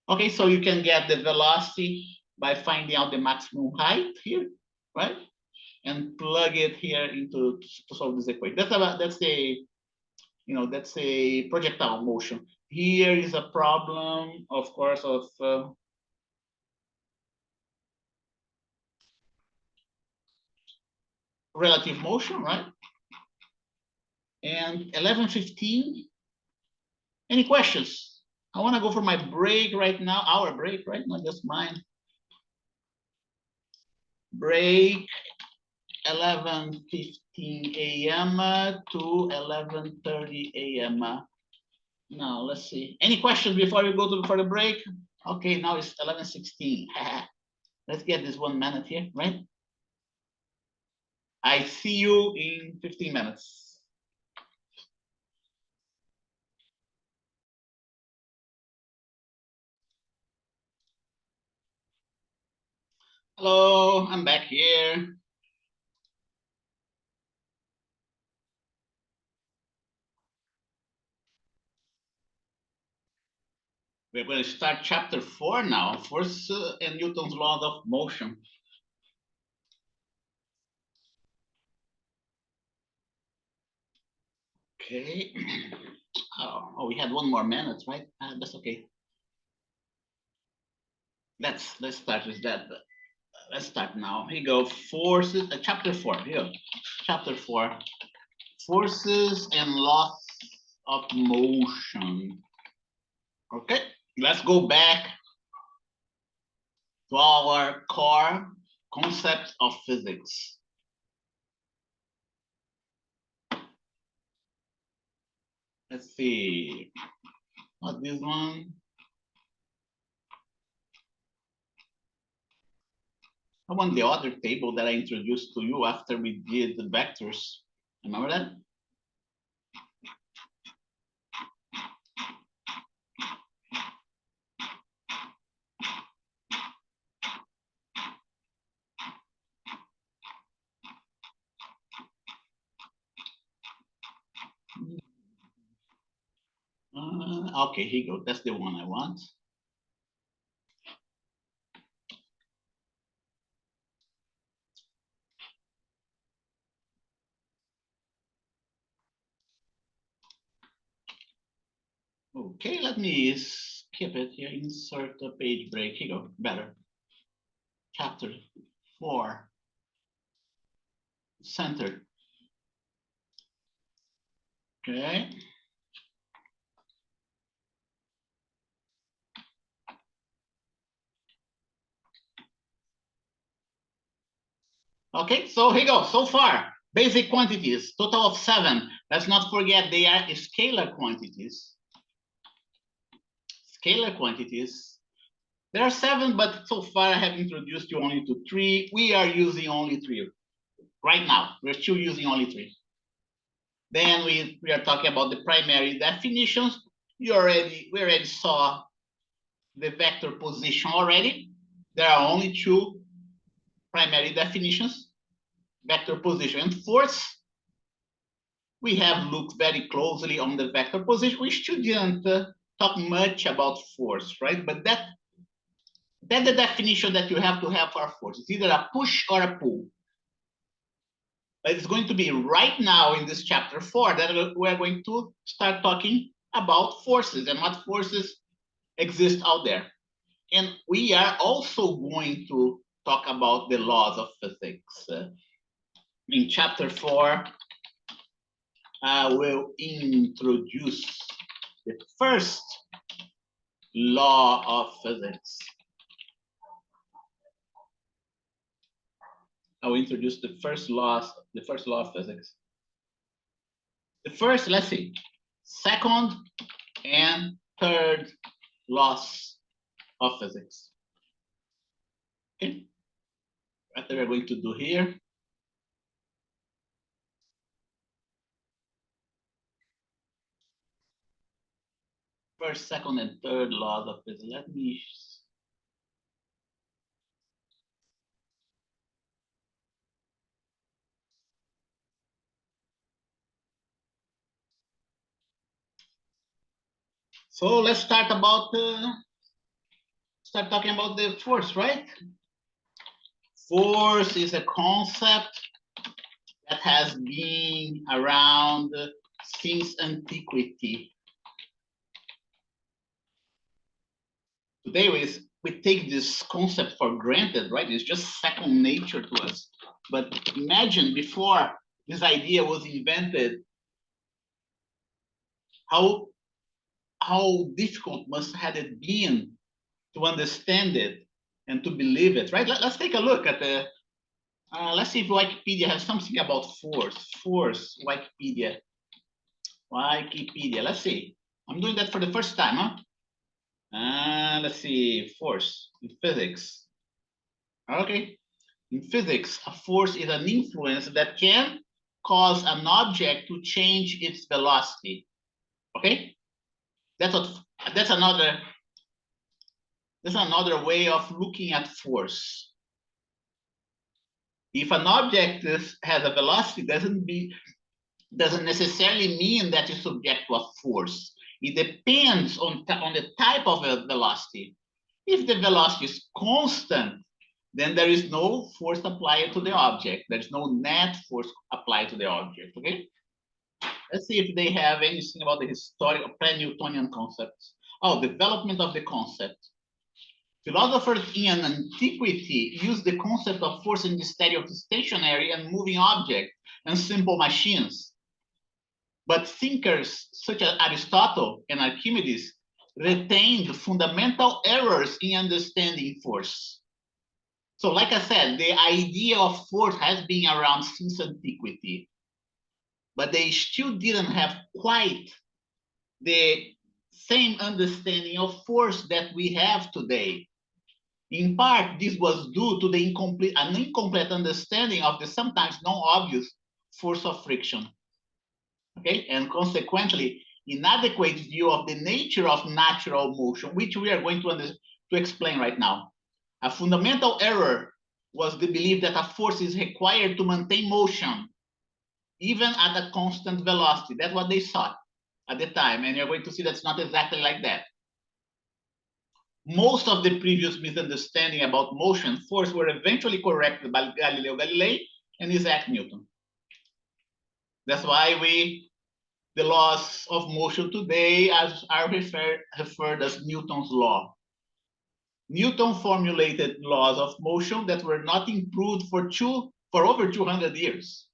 [SPEAKER 1] Okay, so you can get the velocity by finding out the maximum height here, right? And plug it here into to solve this equation. That's a projectile motion. Here is a problem, of course, of relative motion, right? And 11:15. Any questions? I want to go for my break right now. Our break, right? Not just mine. Break 11:15 a.m. to 11:30 a.m. Now let's see. Any questions before we go for the break? Okay, now it's 11:16. Let's get this 1 minute here, right? I see you in 15 minutes. Hello, I'm back here. We're going to start chapter 4 now, force and Newton's laws of motion. Okay. Oh, we had 1 more minute, right? That's okay. Let's start with that. Let's start now. Here you go. Forces. Chapter 4. Here you go. Chapter 4. Forces and laws of motion. Okay. Let's go back to our core concept of physics. Let's see. Not this one. I want the other table that I introduced to you after we did the vectors. Remember that? Okay, here you go. That's the one I want. Okay, let me skip it here. Insert a page break. Here you go. Better. Chapter 4. Center. Okay. Okay, so here you go. So far, basic quantities, total of 7. Let's not forget they are scalar quantities. Scalar quantities. There are 7, but so far I have introduced you only to 3. We are using only 3. Right now, we're still using only 3. Then we are talking about the primary definitions. we already saw the vector position already. There are only two primary definitions, vector position and force. We have looked very closely on the vector position. We still didn't talk much about force, right? But that's the definition that you have to have for a force. It's either a push or a pull. But it's going to be right now in this chapter 4 that we're going to start talking about forces and what forces exist out there. And we are also going to talk about the laws of physics. In chapter 4, I will introduce the first law of physics. I will introduce the first law of physics. The first, let's see, second and third laws of physics. Okay, what we're going to do here. First, second, and third laws of physics. Let me. So let's start talking about the force, right? Force is a concept that has been around since antiquity. Today we take this concept for granted, right? It's just second nature to us. But imagine before this idea was invented, how difficult must have it been to understand it and to believe it, right? Let's take a look at the, let's see if Wikipedia has something about force. Force, Wikipedia. Let's see. I'm doing that for the first time, huh? Let's see, force in physics. Okay, in physics, a force is an influence that can cause an object to change its velocity. Okay, that's another way of looking at force. If an object has a velocity, doesn't necessarily mean that it's subject to a force. It depends on the type of a velocity. If the velocity is constant, then there is no force applied to the object. There's no net force applied to the object, okay? Let's see if they have anything about the historical pre-Newtonian concepts. Oh, development of the concept. Philosophers in antiquity used the concept of force in the study of stationary and moving objects and simple machines. But thinkers such as Aristotle and Archimedes retained fundamental errors in understanding force. So like I said, the idea of force has been around since antiquity, but they still didn't have quite the same understanding of force that we have today. In part, this was due to an incomplete understanding of the sometimes non-obvious force of friction. Okay, and consequently, inadequate view of the nature of natural motion, which we are going to explain right now. A fundamental error was the belief that a force is required to maintain motion, even at a constant velocity. That's what they thought at the time, and you're going to see that's not exactly like that. Most of the previous misunderstanding about motion and force were eventually corrected by Galileo Galilei and Isaac Newton. That's why the laws of motion today are referred as Newton's law. Newton formulated laws of motion that were not improved for over 200 years.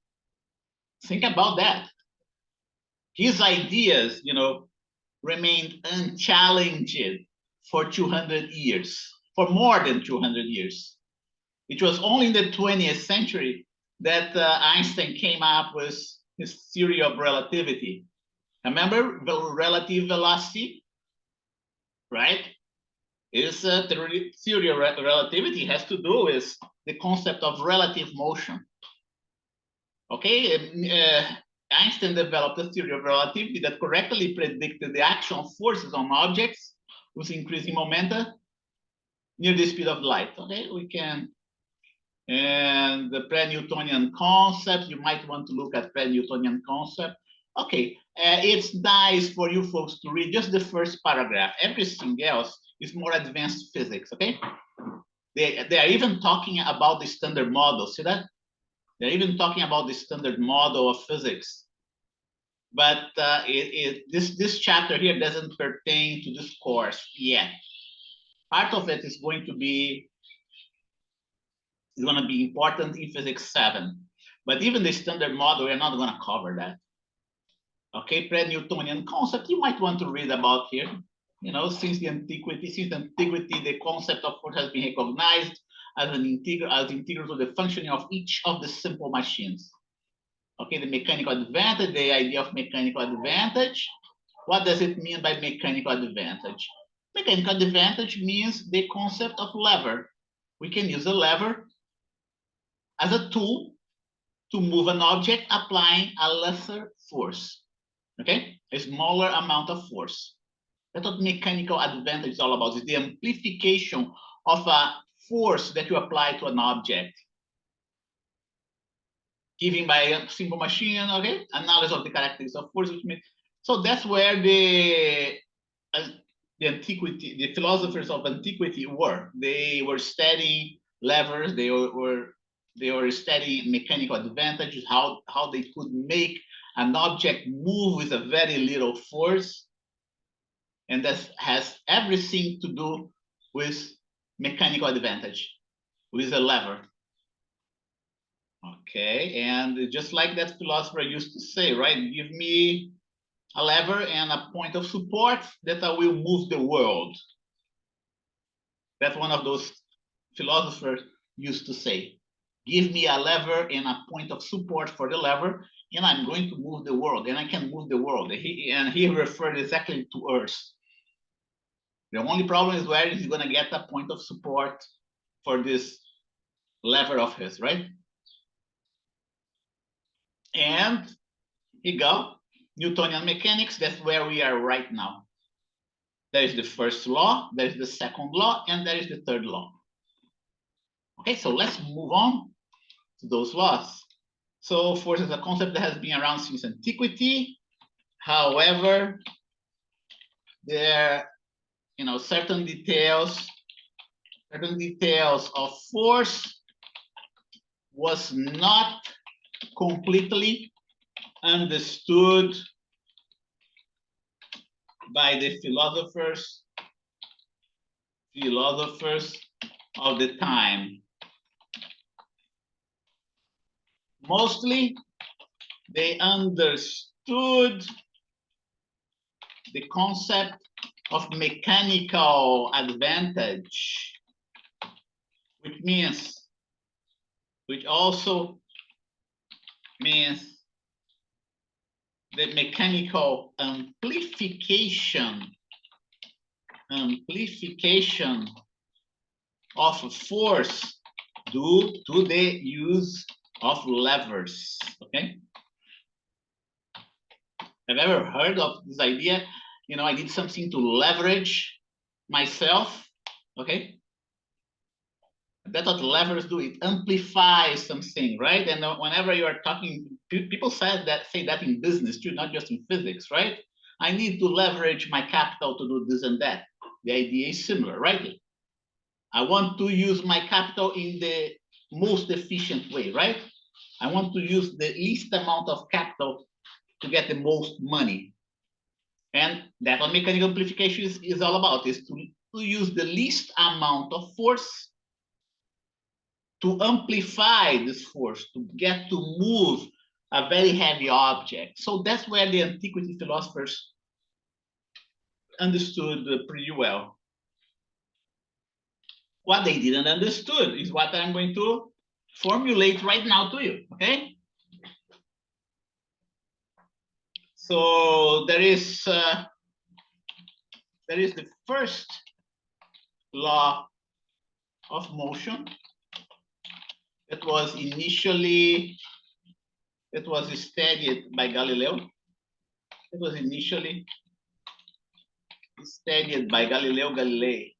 [SPEAKER 1] Think about that. His ideas, remained unchallenged for 200 years, for more than 200 years. It was only in the 20th century that Einstein came up with his theory of relativity. Remember relative velocity, right? The theory of relativity has to do with the concept of relative motion. Okay, Einstein developed a theory of relativity that correctly predicted the action of forces on objects with increasing momentum near the speed of light. Okay, we can, and the pre-Newtonian concept, you might want to look at pre-Newtonian concept. Okay, it's nice for you folks to read just the first paragraph. Everything else is more advanced physics, okay? They are even talking about the standard model, see that? They're even talking about the standard model of physics. But this chapter here doesn't pertain to this course yet. Part of it is going to be important in physics 7. But even the standard model, we're not going to cover that. Okay, pre-Newtonian concept, you might want to read about here. You know, since antiquity, the concept of force has been recognized as integral to the functioning of each of the simple machines. Okay, the mechanical advantage, the idea of mechanical advantage. What does it mean by mechanical advantage? Mechanical advantage means the concept of lever. We can use a lever as a tool to move an object applying a lesser force, okay? A smaller amount of force. That's what mechanical advantage is all about. It's the amplification of a force that you apply to an object. Given by a simple machine, okay? Analysis of the characteristics of force, which means, so that's where the antiquity, the philosophers of antiquity were. They were studying levers, they were studying mechanical advantages, how they could make an object move with a very little force. And that has everything to do with mechanical advantage, with a lever. Okay, and just like that philosopher used to say, right? Give me a lever and a point of support that I will move the world. That's one of those philosophers used to say. Give me a lever and a point of support for the lever, and I'm going to move the world, and I can move the world. And he referred exactly to Earth. The only problem is where he's going to get a point of support for this lever of his, right? And here you go, Newtonian mechanics, that's where we are right now. There is the first law, there is the second law, and there is the third law. Okay, so let's move on to those laws. So force is a concept that has been around since antiquity. However, there are certain details of force was not completely understood by the philosophers of the time. Mostly, they understood the concept of mechanical advantage, which also means the mechanical amplification of force due to the use of levers. Okay, have you ever heard of this idea? I did something to leverage myself. Okay, that's what levers do. It amplifies something, right? And whenever you are talking, people say that in business too, not just in physics, right? I need to leverage my capital to do this and that. The idea is similar, right? I want to use my capital in the most efficient way, right? I want to use the least amount of capital to get the most money. And that's what mechanical amplification is all about, is to use the least amount of force to amplify this force, to get to move a very heavy object. So that's where the antiquity philosophers understood pretty well. What they didn't understood is what I'm going to formulate right now to you, okay? So there is the first law of motion that was initially It was studied by Galileo. It was initially studied by Galileo Galilei.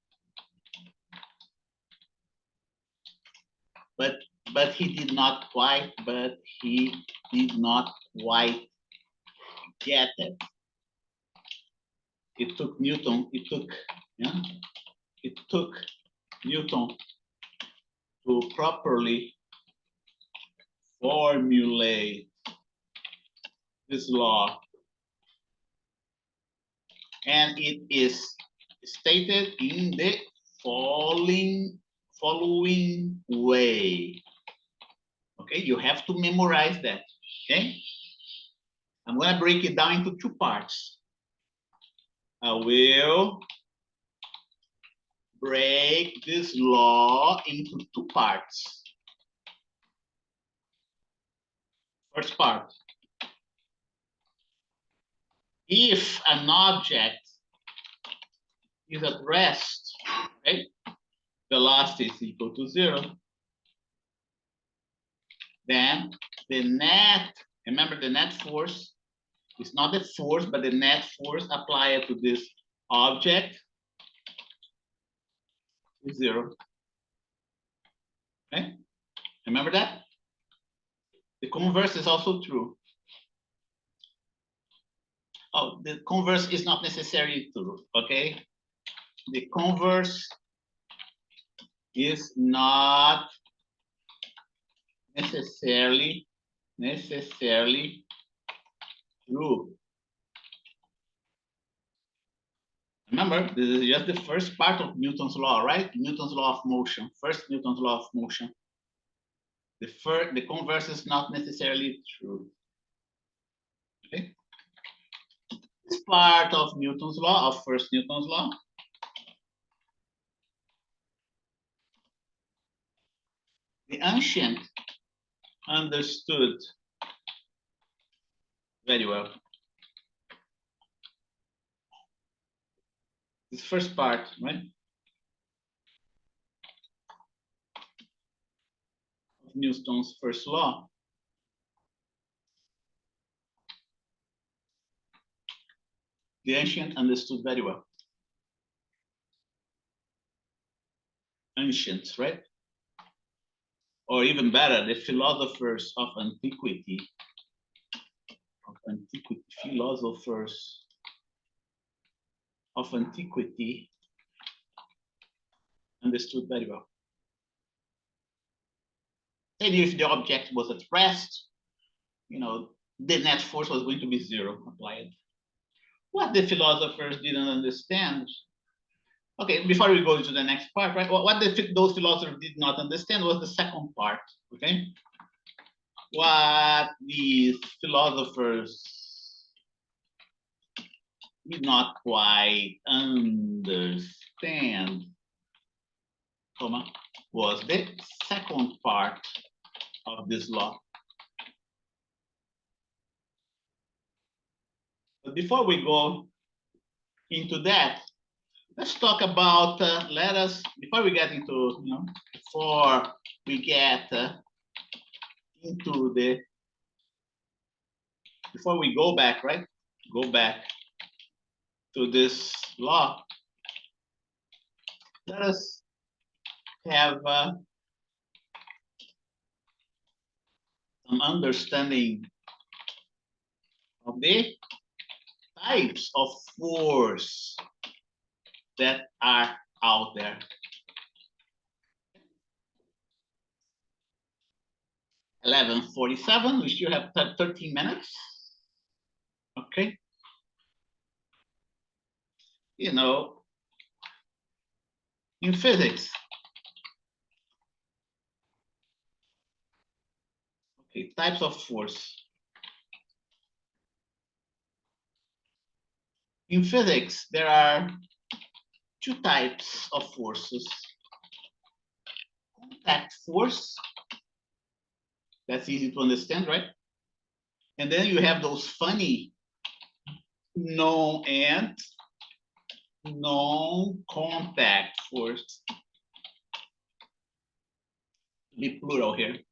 [SPEAKER 1] But he did not quite get it. It took Newton to properly formulate this law. And it is stated in the following way. Okay, you have to memorize that. Okay, I'm going to break it down into two parts. I will break this law into two parts. First part. If an object is at rest, right, velocity is equal to 0, then the net, remember the net force, is not the force, but the net force applied to this object is 0. Okay, remember that? The converse is also true. Oh, the converse is not necessarily true, okay? The converse is not necessarily true. Remember, this is just the first part of Newton's law, right? Newton's law of motion, first Newton's law of motion. The converse is not necessarily true. Okay? This part of Newton's law, of first Newton's law, the ancient understood very well. This first part, right? Of Newton's first law. The ancient understood very well. Ancients, right? Or even better, the philosophers of antiquity. Philosophers of antiquity understood very well. They knew if the object was at rest, the net force was going to be 0 applied. What the philosophers didn't understand, okay, before we go to the next part, right? What those philosophers did not understand was the second part, okay? What these philosophers did not quite understand, was the second part of this law. But before we go into that, let's talk about, before we get into, before we get into the, before we go back, right? Go back to this law. Let us have some understanding of the types of force that are out there. (11:47). We still have 13 minutes. Okay. In physics, okay, types of force. In physics, there are two types of forces. Contact force, that's easy to understand, right? And then you have those funny non-contact force. Be plural here.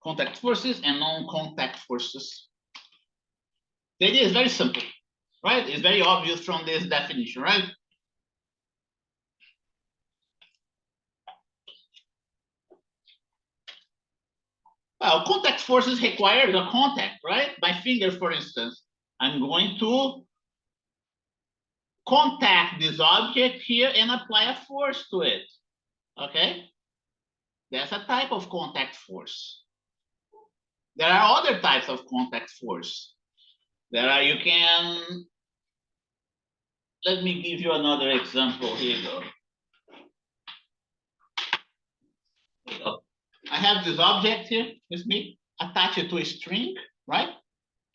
[SPEAKER 1] contact forces and non-contact forces. The idea is very simple, right? It's very obvious from this definition, right? Well, contact forces require the contact, right? My finger, for instance, I'm going to contact this object here and apply a force to it, okay? That's a type of contact force. There are other types of contact force. Let me give you another example. Here you go. I have this object here with me, attached to a string, right?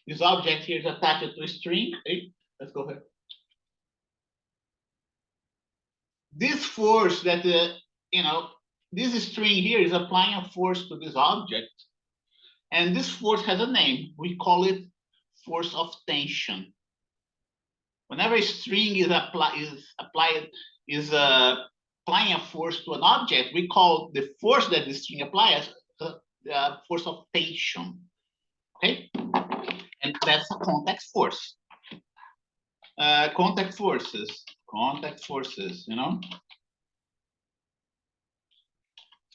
[SPEAKER 1] This object here is attached to a string. Hey, let's go ahead. This force that, this string here is applying a force to this object. And this force has a name. We call it force of tension. Whenever a string is applying a force to an object, we call the force that the string applies the force of tension. Okay, and that's a contact force. Contact forces,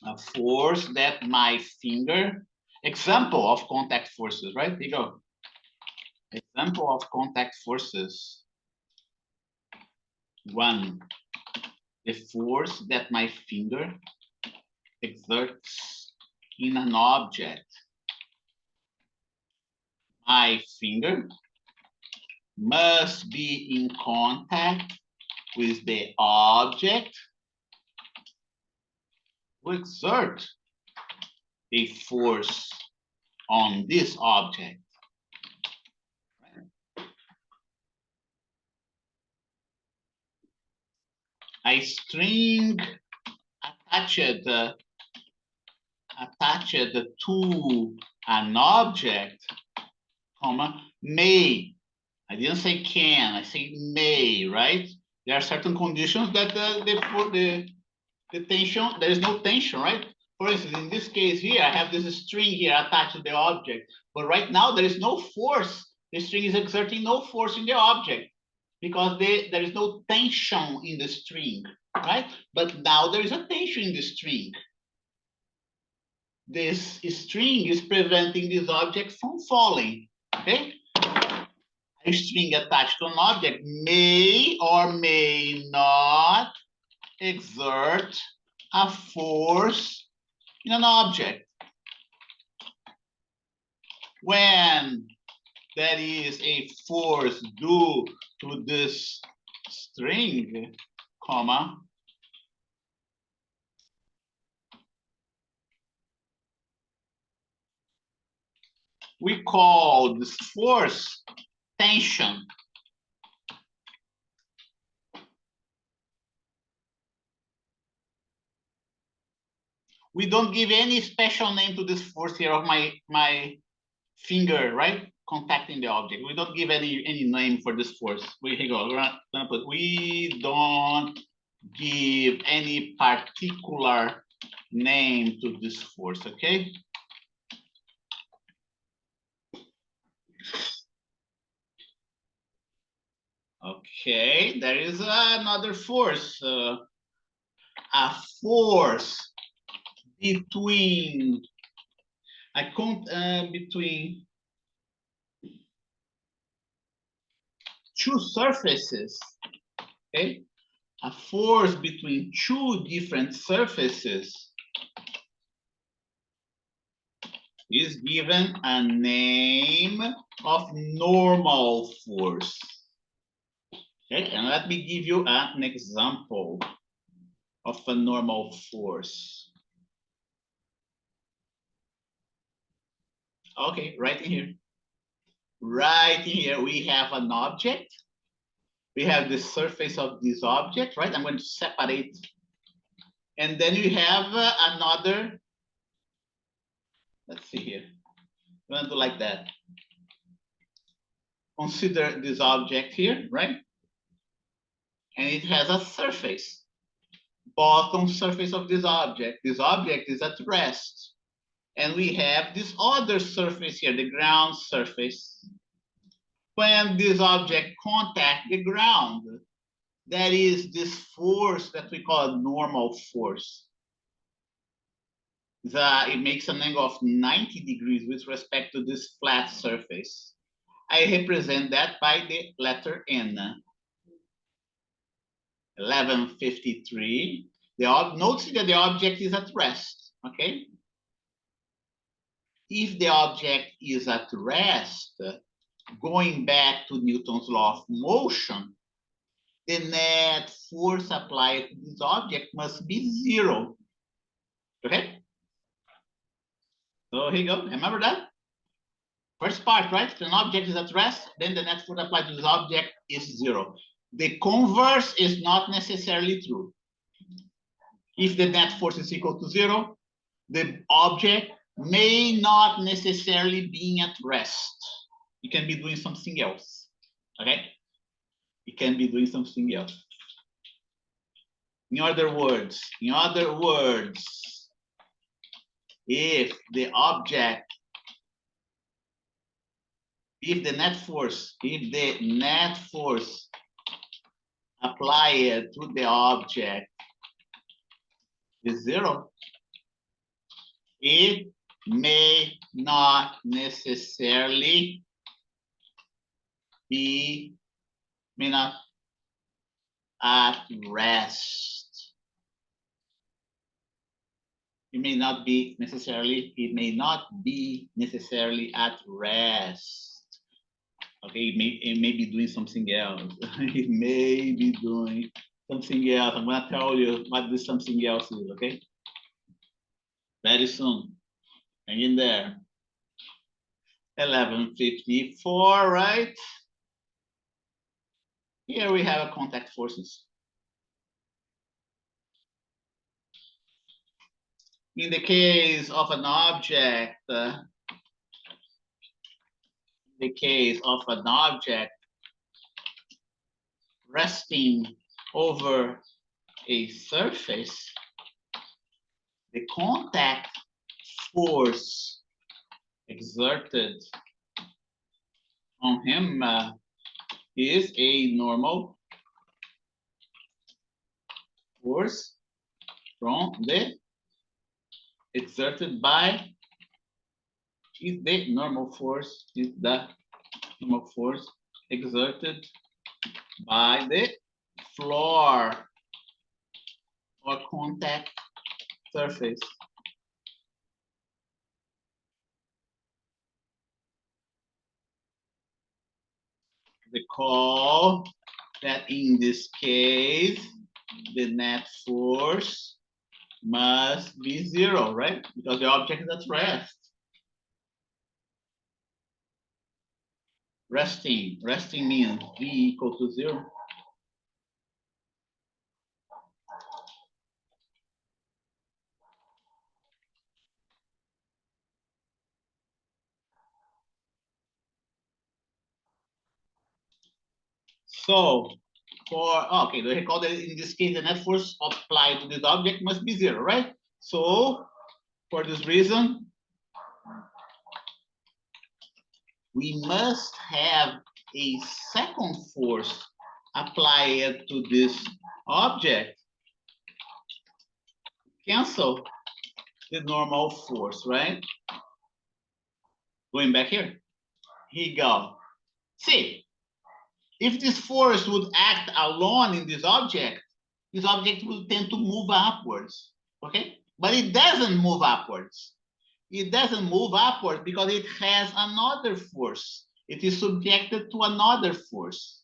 [SPEAKER 1] a force that my finger. Example of contact forces, right? Here you go. Example of contact forces. One, the force that my finger exerts in an object. My finger must be in contact with the object to exert a force on this object. A string attached to an object, may. I didn't say can, I say may, right? There are certain conditions that the tension, there is no tension, right? For instance, in this case here, I have this string here attached to the object, but right now there is no force. The string is exerting no force in the object because there is no tension in the string, right? But now there is a tension in the string. This string is preventing this object from falling, okay? A string attached to an object may or may not exert a force in an object. When there is a force due to this string, comma, we call this force tension. We don't give any special name to this force here of my finger, right? Contacting the object. We don't give any name for this force. Here you go. We're gonna put, we don't give any particular name to this force, okay? Okay, there is another force. A force between between two surfaces, okay? A force between two different surfaces is given a name of normal force. Okay, and let me give you an example of a normal force. Okay, right in here. Right in here, we have an object. We have the surface of this object, right? I'm going to separate. And then you have another, let's see here. I'm going to do like that. Consider this object here, right? And it has a surface, bottom surface of this object. This object is at rest. And we have this other surface here, the ground surface. When this object contact the ground, that is this force that we call normal force. It makes an angle of 90 degrees with respect to this flat surface. I represent that by the letter N. 1153. Notice that the object is at rest, okay? If the object is at rest, going back to Newton's law of motion, the net force applied to this object must be 0. Okay? So here you go. Remember that? First part, right? If an object is at rest, then the net force applied to this object is 0. The converse is not necessarily true. If the net force is equal to 0, the object may not necessarily be at rest. It can be doing something else. Okay? It can be doing something else. In other words, if the net force applied to the object is 0, it may not necessarily be at rest. It may not be necessarily at rest. Okay, it may be doing something else. It may be doing something else. I'm gonna tell you what this something else is, okay? Very soon. Hang in there. 1154, right? Here we have a contact forces. In the case of an object, resting over a surface, the contact force exerted on him is a normal force from the exerted by the normal force exerted by the floor or contact surface. Recall that in this case, the net force must be 0, right? Because the object is at rest. Resting means V equal to 0. So okay, recall that in this case, the net force applied to this object must be 0, right? So for this reason, we must have a second force applied to this object. Cancel the normal force, right? Going back here. Here you go. See, if this force would act alone in this object will tend to move upwards, okay? But it doesn't move upwards. It doesn't move upwards because it has another force. It is subjected to another force.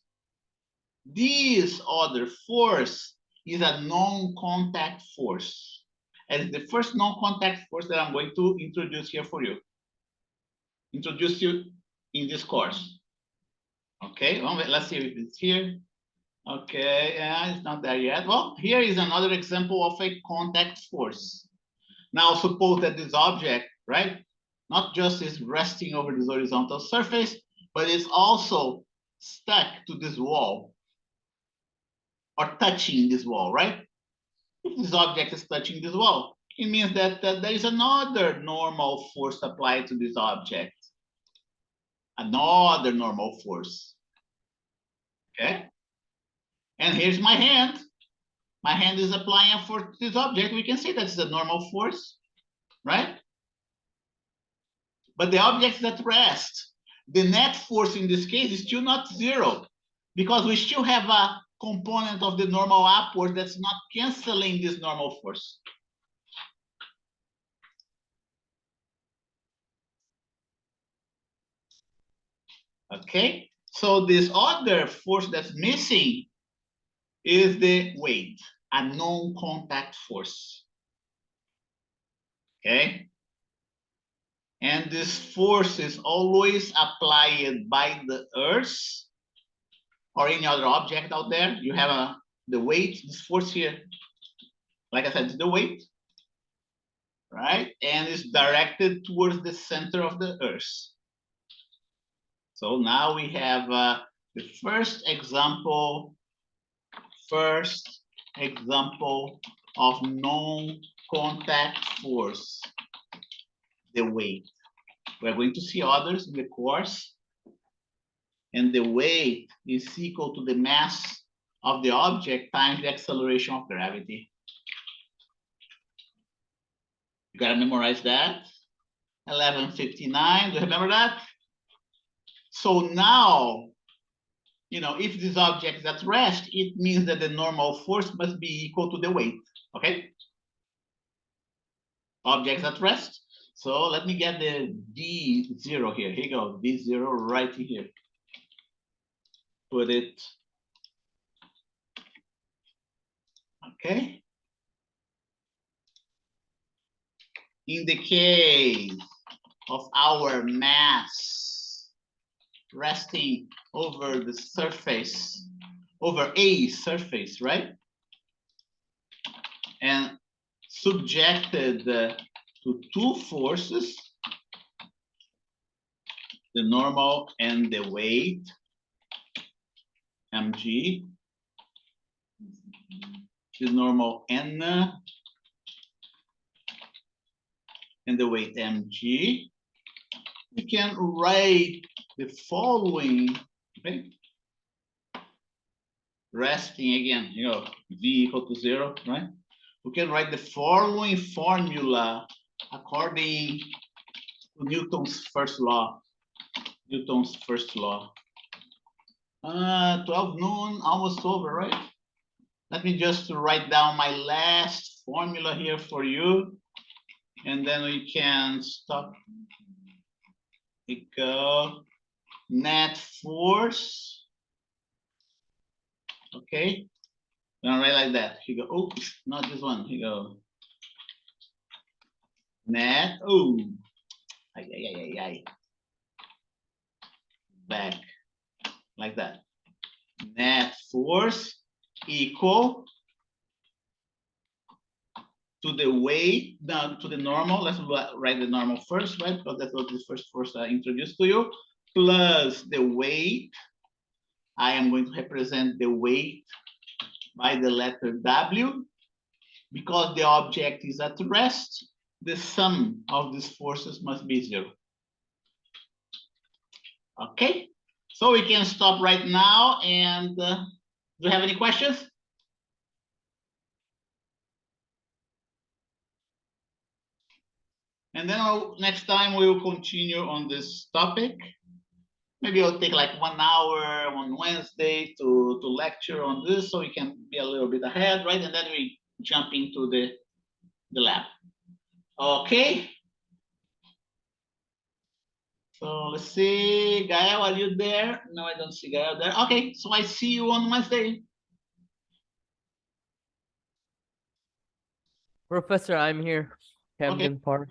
[SPEAKER 1] This other force is a non-contact force. And it's the first non-contact force that I'm going to introduce here for you. Introduce you in this course. Okay, well, let's see if it's here. Okay, yeah, it's not there yet. Well, here is another example of a contact force. Now, suppose that this object, right, not just is resting over this horizontal surface, but is also stuck to this wall or touching this wall, right? If this object is touching this wall, it means that there is another normal force applied to this object. Another normal force. Okay? And here's my hand. My hand is applying a force to this object. We can say that's a normal force, right? But the object's at rest. The net force in this case is still not zero because we still have a component of the normal upward that's not canceling this normal force. Okay, so this other force that's missing is the weight, a non-contact force. Okay, and this force is always applied by the Earth or any other object out there. You have the weight, this force here. Like I said, it's the weight, right? And it's directed towards the center of the Earth. So now we have the first example of non-contact force, the weight. We're going to see others in the course. And the weight is equal to the mass of the object times the acceleration of gravity. You gotta memorize that. 1159, do you remember that? So now, you know, if this object is at rest, it means that the normal force must be equal to the weight, okay? Objects at rest. So let me get the D0 here. Here you go, D0 right here. Put it, okay? In the case of our mass resting over the surface, over a surface, right? And subjected to two forces, the normal and the weight, mg, the normal n, and the weight mg, we can write the following, okay? Resting again, you know, v equal to 0, right? We can write the following formula according to Newton's first law. 12 noon, almost over, right? Let me just write down my last formula here for you, and then we can stop. Here we go. Net force. Okay. I'm gonna write like that. Here you go. Oops, not this one. Here you go. Net. Oh. Back. Like that. Net force equal to the weight, down to the normal. Let's write the normal first, right? Because that's what the first force I introduced to you. Plus the weight. I am going to represent the weight by the letter W. Because the object is at rest, the sum of these forces must be 0. Okay, so we can stop right now. And do you have any questions? And then next time we will continue on this topic. Maybe it'll take like 1 hour on Wednesday to lecture on this, so we can be a little bit ahead, right? And then we jump into the lab. Okay. So let's see, Gael, are you there? No, I don't see Gael there. Okay, so I see you on Wednesday.
[SPEAKER 5] Professor, I'm here. Camden Park.